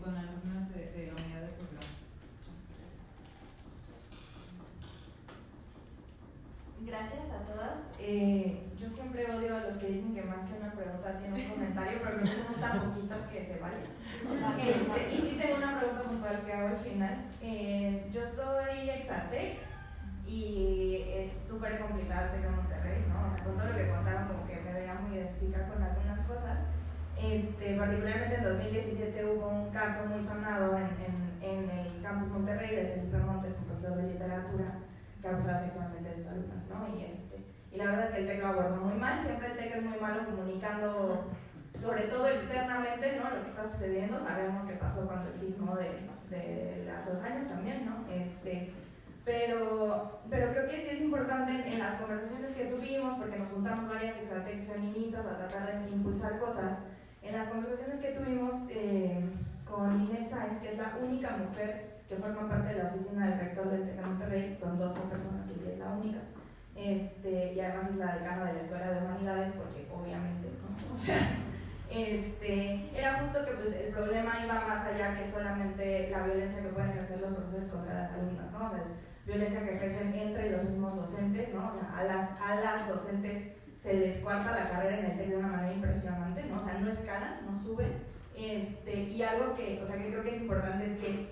con alumnas de la unidad de posgrado? Gracias a todas. Yo siempre odio a los que dicen que más que una preguntas que se valen. Y sí tengo una pregunta puntual que hago al final. Yo soy Exatec y es súper complicado el TEC de Monterrey, ¿no? O sea, con todo lo que contaron, como que me veía muy identificada con algunas cosas. Particularmente en 2017 hubo un caso muy sonado en el campus Monterrey de Felipe Montes, un profesor de literatura que abusaba sexualmente de sus alumnas, ¿no? Y la verdad es que el TEC lo abordó muy mal. Siempre el TEC es muy malo comunicando, sobre todo externamente, ¿no? Lo que está sucediendo. Sabemos qué pasó cuando el sismo de hace 2 años también, ¿no? Pero creo que sí es importante en las conversaciones que tuvimos, porque nos juntamos varias exatecs feministas a tratar de impulsar cosas. En las conversaciones que tuvimos con Inés Sáenz, que es la única mujer que forma parte de la oficina del rector del TEC de Monterrey, son 12 personas y ella es la única. Y además es la decana de la Escuela de Humanidades, porque obviamente, ¿no? O sea, era justo que pues, el problema iba más allá que solamente la violencia que pueden ejercer los profesores contra las alumnas, ¿no? O sea, es violencia que ejercen entre los mismos docentes, ¿no? O sea, a las docentes se les cuarta la carrera en el TEC de una manera impresionante, ¿no? O sea, no escalan, no suben. Y algo que, o sea, que creo que es importante es que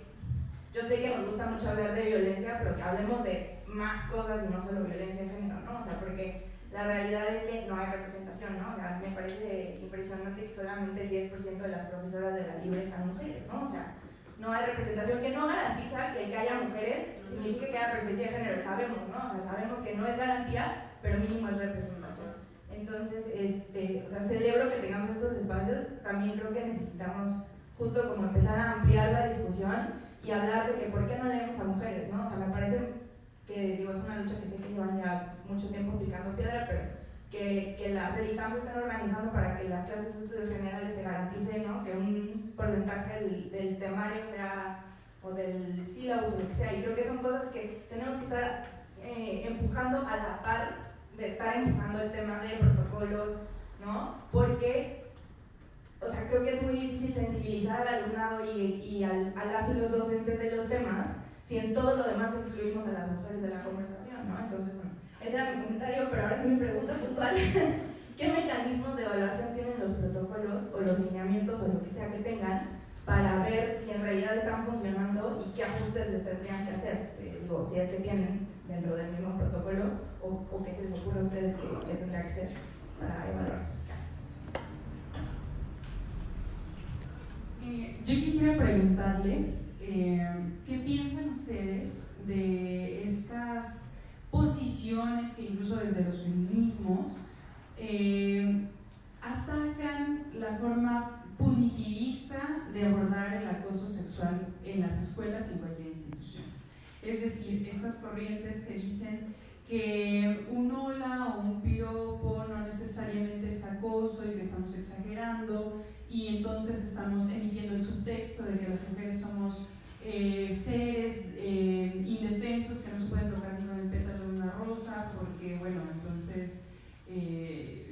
yo sé que nos gusta mucho hablar de violencia, pero que hablemos de más cosas y no solo violencia de género, ¿no? O sea, porque la realidad es que no hay representación, ¿no? O sea, me parece impresionante que solamente el 10% de las profesoras de la Libre sean mujeres, ¿no? O sea, no hay representación, que no garantiza que el que haya mujeres signifique que haya perspectiva de género, sabemos, ¿no? O sea, sabemos que no es garantía, pero mínimo es representación. Entonces, o sea, celebro que tengamos estos espacios. También creo que necesitamos justo como empezar a ampliar la discusión y hablar de que por qué no leemos a mujeres, ¿no? O sea, me parece que, digo, es una lucha que sé que llevan ya mucho tiempo picando piedra, pero que las EDITAM se estén organizando para que las clases de estudios generales se garantice, ¿no? Que un porcentaje del temario sea, o del sílabus o lo que sea, y creo que son cosas que tenemos que estar empujando a la par de estar empujando el tema de protocolos, ¿no? Porque, o sea, creo que es muy difícil sensibilizar al alumnado y a las y los docentes de los temas si en todo lo demás excluimos a las mujeres de la conversación, ¿no? Entonces, bueno, ese era mi comentario, pero ahora sí mi pregunta puntual. ¿Qué mecanismos de evaluación tienen los protocolos o los lineamientos o lo que sea que tengan para ver si en realidad están funcionando y qué ajustes les tendrían que hacer? Digo, si es que tienen dentro del mismo protocolo o qué se les ocurre a ustedes que tendría que ser para evaluar. Yo quisiera preguntarles qué piensan ustedes de estas posiciones que incluso desde los feminismos atacan la forma punitivista de abordar el acoso sexual en las escuelas y en cualquier institución. Es decir, estas corrientes que dicen que un hola o un piropo no necesariamente es acoso y que estamos exagerando, y entonces estamos emitiendo el subtexto de que las mujeres somos seres indefensos que no se pueden tocar ni con el pétalo de una rosa, porque bueno, entonces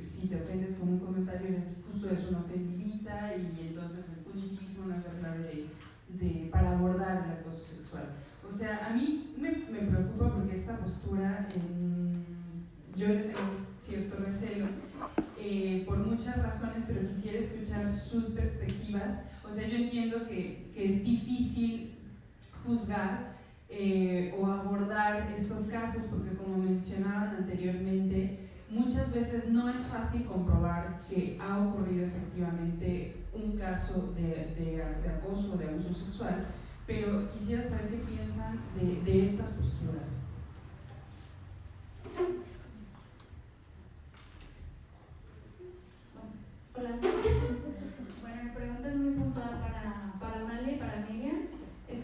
si te ofendes con un comentario justo es una ofendidita, y entonces el punitivismo no es la clave para abordar el acoso sexual. O sea, a mí me preocupa porque esta postura, yo le tengo cierto recelo por muchas razones, pero quisiera escuchar sus perspectivas. O sea, yo entiendo que es difícil juzgar o abordar estos casos porque, como mencionaban anteriormente, muchas veces no es fácil comprobar que ha ocurrido efectivamente un caso de acoso o de abuso sexual, pero quisiera saber qué piensan de estas posturas. Hola. Bueno, mi pregunta es muy puntual para Male y para Miriam.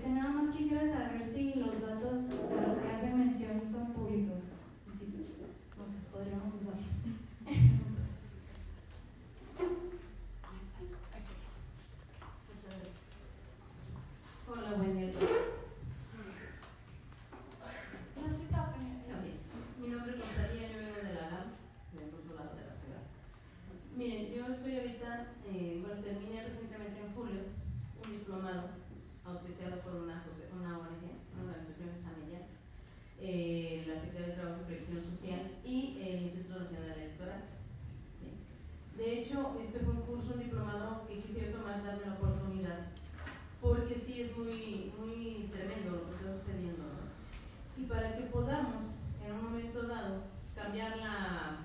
Nada más quisiera saber si los datos de los que hacen mención son públicos. No sé, podríamos usarlos. Hola, buen día a todos. Mi nombre es Rosalía, yo vengo de la LAM, del otro lado de la ciudad. Miren, yo estoy ahorita, terminé recientemente en julio es muy, muy tremendo lo que está sucediendo, ¿no? Y para que podamos, en un momento dado, cambiar la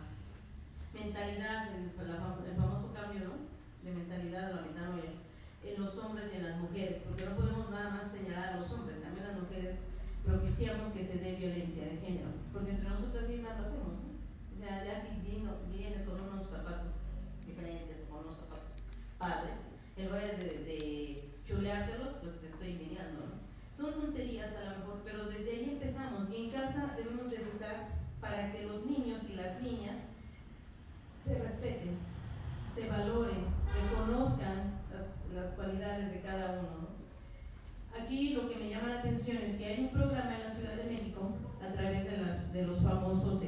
mentalidad, el famoso cambio, ¿no?, de mentalidad a la metanoia, en los hombres y en las mujeres, porque no podemos nada más señalar a los hombres, también las mujeres propiciamos que se dé violencia de género, porque entre nosotros mismas lo hacemos, ¿no? O sea, ya si vienes con unos zapatos diferentes o con unos zapatos padres, en lugar de chuleártelos, pues te estoy envidiando, ¿no? Son tonterías a lo mejor, pero desde ahí empezamos, y en casa debemos de educar para que los niños y las niñas se respeten, se valoren, reconozcan las cualidades de cada uno, ¿no? Aquí lo que me llama la atención es que hay un programa en la Ciudad de México a través de los famosos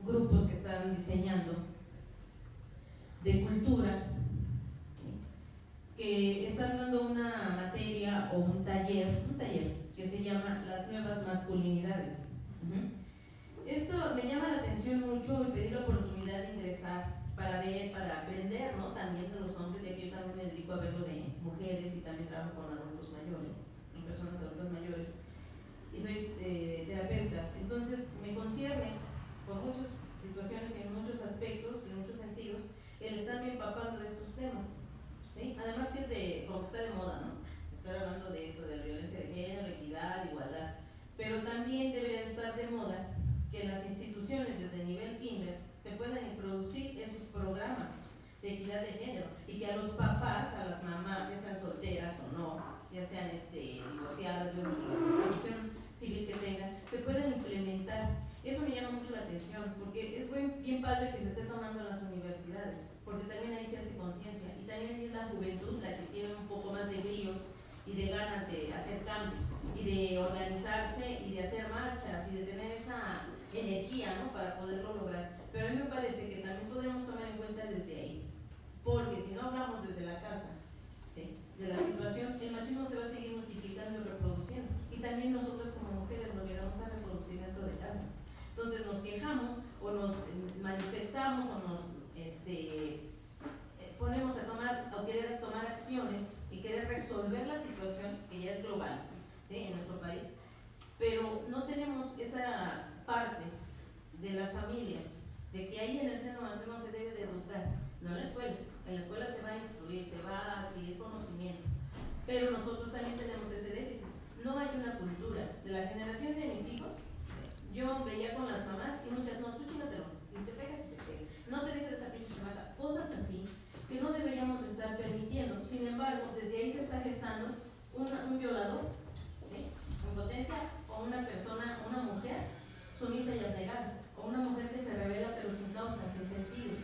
grupos que están diseñando de cultura, que están dando una materia o un taller que se llama Las Nuevas Masculinidades. Esto me llama la atención mucho y pedí la oportunidad de ingresar para ver, para aprender, ¿no?, también de los hombres, ya que yo también me dedico a ver lo de mujeres y también trabajo con adultos mayores, con personas adultas mayores, y soy terapeuta. Entonces me concierne por muchas situaciones y en muchos aspectos, en muchos sentidos, el estarme empapando de estos temas, ¿sí? Además que es como que está de moda, ¿no?, estar hablando de esto, de la violencia de género, equidad, igualdad, pero también debería estar de moda que en las instituciones desde nivel kinder se puedan introducir esos programas de equidad de género y que a los papás, a las mamás, ya sean solteras o no, ya sean divorciadas, de una relación civil que tengan, se puedan implementar. Eso me llama mucho la atención porque es bien padre que se esté tomando en las universidades, porque también ahí se hace conciencia y también es la juventud la que tiene un poco más de bríos y de ganas de hacer cambios y de organizarse y de hacer marchas y de tener esa energía, ¿no?, para poderlo lograr. Pero a mí me parece que también podemos tomar en cuenta desde ahí, porque si no hablamos desde la casa, ¿sí?, de la situación, el machismo se va a seguir multiplicando y reproduciendo, y también nosotros como mujeres lo llegamos a reproducir dentro de casas. Entonces nos quejamos o nos manifestamos o nos ponemos a tomar o querer tomar acciones y querer resolver la situación que ya es global, ¿sí?, en nuestro país, pero no tenemos esa parte de las familias, de que ahí en el seno materno se debe de educar, no en la escuela. En la escuela se va a instruir, se va a adquirir conocimiento, pero nosotros también tenemos ese déficit. No hay una cultura. De la generación de mis hijos, yo veía con las mamás y muchas, no, tú chingatelo, y te pega, no te dejes de esa pinche chamaca, cosas así que no deberíamos de estar permitiendo. Sin embargo, desde ahí se está gestando un violador, ¿sí?, en potencia, o una persona, una mujer sumisa y abnegada, o una mujer que se revela pero sin causa, sin sentido,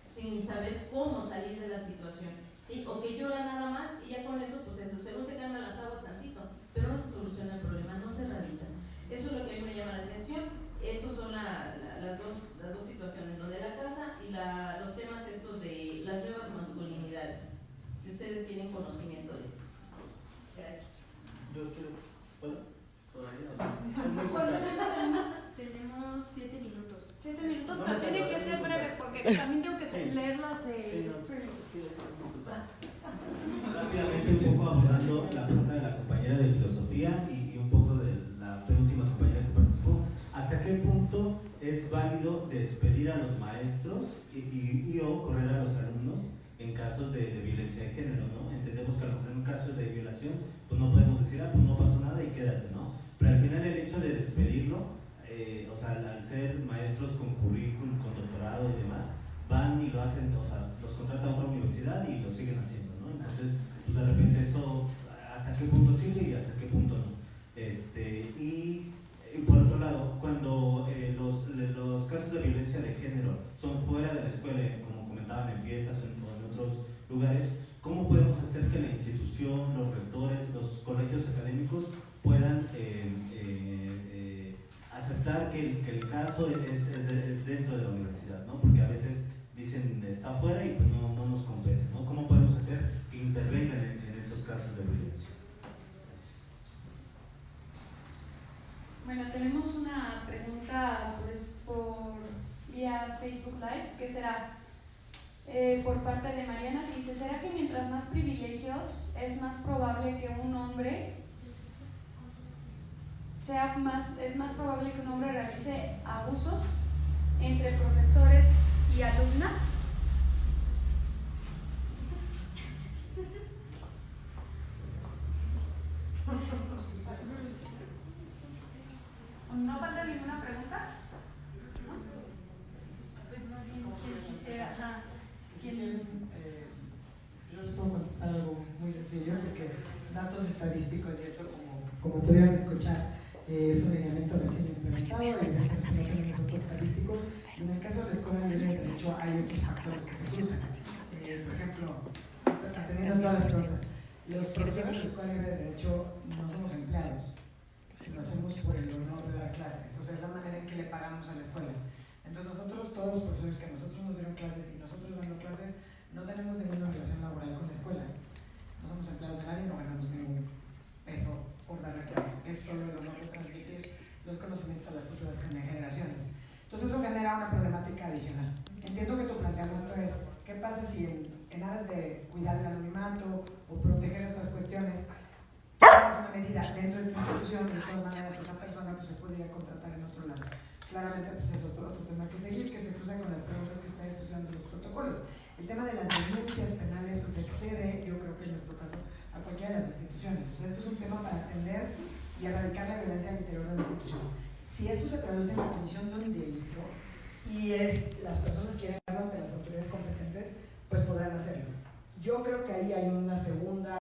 sin saber cómo salir de la situación, ¿sí?, o que llora nada más y ya con eso, pues eso, según se calman las aguas tantito, pero no se soluciona el problema, no se erradica. Eso es lo que a mí me llama la atención. Esos son las dos situaciones, lo de la casa y los temas estos de las nuevas masculinidades, si ustedes tienen conocimiento de ello. Gracias. Yo quiero, ¿puedo? Tenemos 7 minutos. 7 minutos, pero tiene que ser breve porque también tengo que leer las de Rápidamente, un poco abordando la pregunta de la compañera de filosofía y un poco de la penúltima compañera que participó. ¿Hasta qué punto es válido despedir a los maestros y o correr a los alumnos en casos de violencia de género, ¿no? Entendemos que a lo mejor en un caso de violación, pues no podemos decir, pues no pasó nada y quédate, ¿no? Pero al final el hecho de despedirlo, o sea, al ser maestros con currículum, con doctorado y demás, van y lo hacen, o sea, los contrata a otra universidad y lo siguen haciendo, ¿no? Entonces, pues de repente eso, ¿hasta qué punto sirve y hasta qué punto no? Y por otro lado, cuando los casos de violencia de género son fuera de la escuela, como comentaban, en fiestas o en otros lugares, ¿cómo podemos hacer que la institución, los rectores, los colegios académicos puedan aceptar que el caso es dentro de la universidad, ¿no? Porque a veces dicen está afuera y pues no nos compete, ¿no? ¿Cómo podemos hacer que intervengan en esos casos de violencia? Bueno, tenemos una pregunta por vía Facebook Live, que será, por parte de Mariana, que dice, ¿será que mientras más privilegios es más probable que un hombre es más probable que un hombre realice abusos entre profesores y alumnas? ¿No falta ninguna pregunta? ¿No? Pues más bien, ¿quién quisiera? Ajá. ¿Quién? Yo les puedo contestar algo muy sencillo, porque datos estadísticos y eso, como pudieron escuchar, es un lineamiento recién implementado, evidentemente no tenemos datos estadísticos, y en el caso de la Escuela Libre de Derecho hay otros factores que se cruzan. Por ejemplo, atendiendo todas las preguntas, los profesores de la Escuela Libre de Derecho no somos empleados, lo hacemos por el honor de dar clases, o sea, es la manera en que le pagamos a la escuela. Entonces nosotros, todos los profesores que a nosotros nos dieron clases y nosotros dando clases, no tenemos ninguna relación laboral con la escuela. No somos empleados de nadie, no ganamos ningún peso por dar la clase. Es solo el honor de transmitir los conocimientos a las futuras generaciones. Entonces eso genera una problemática adicional. Entiendo que tu planteamiento es, ¿qué pasa si en aras de cuidar el anonimato o proteger estas cuestiones, tomas una medida dentro de tu institución y de todas maneras esa persona pues, se puede ir a contratar en otro lado? Claramente pues es otro tema que seguir, que se cruza con las preguntas que ustedes pusieron de los protocolos. El tema de las denuncias penales pues excede, yo creo que en nuestro caso, a cualquiera de las instituciones. O sea, esto es un tema para atender y erradicar la violencia al interior de la institución. Si esto se traduce en la comisión de un delito y las personas quieren hacerlo ante las autoridades competentes, pues podrán hacerlo. Yo creo que ahí hay una segunda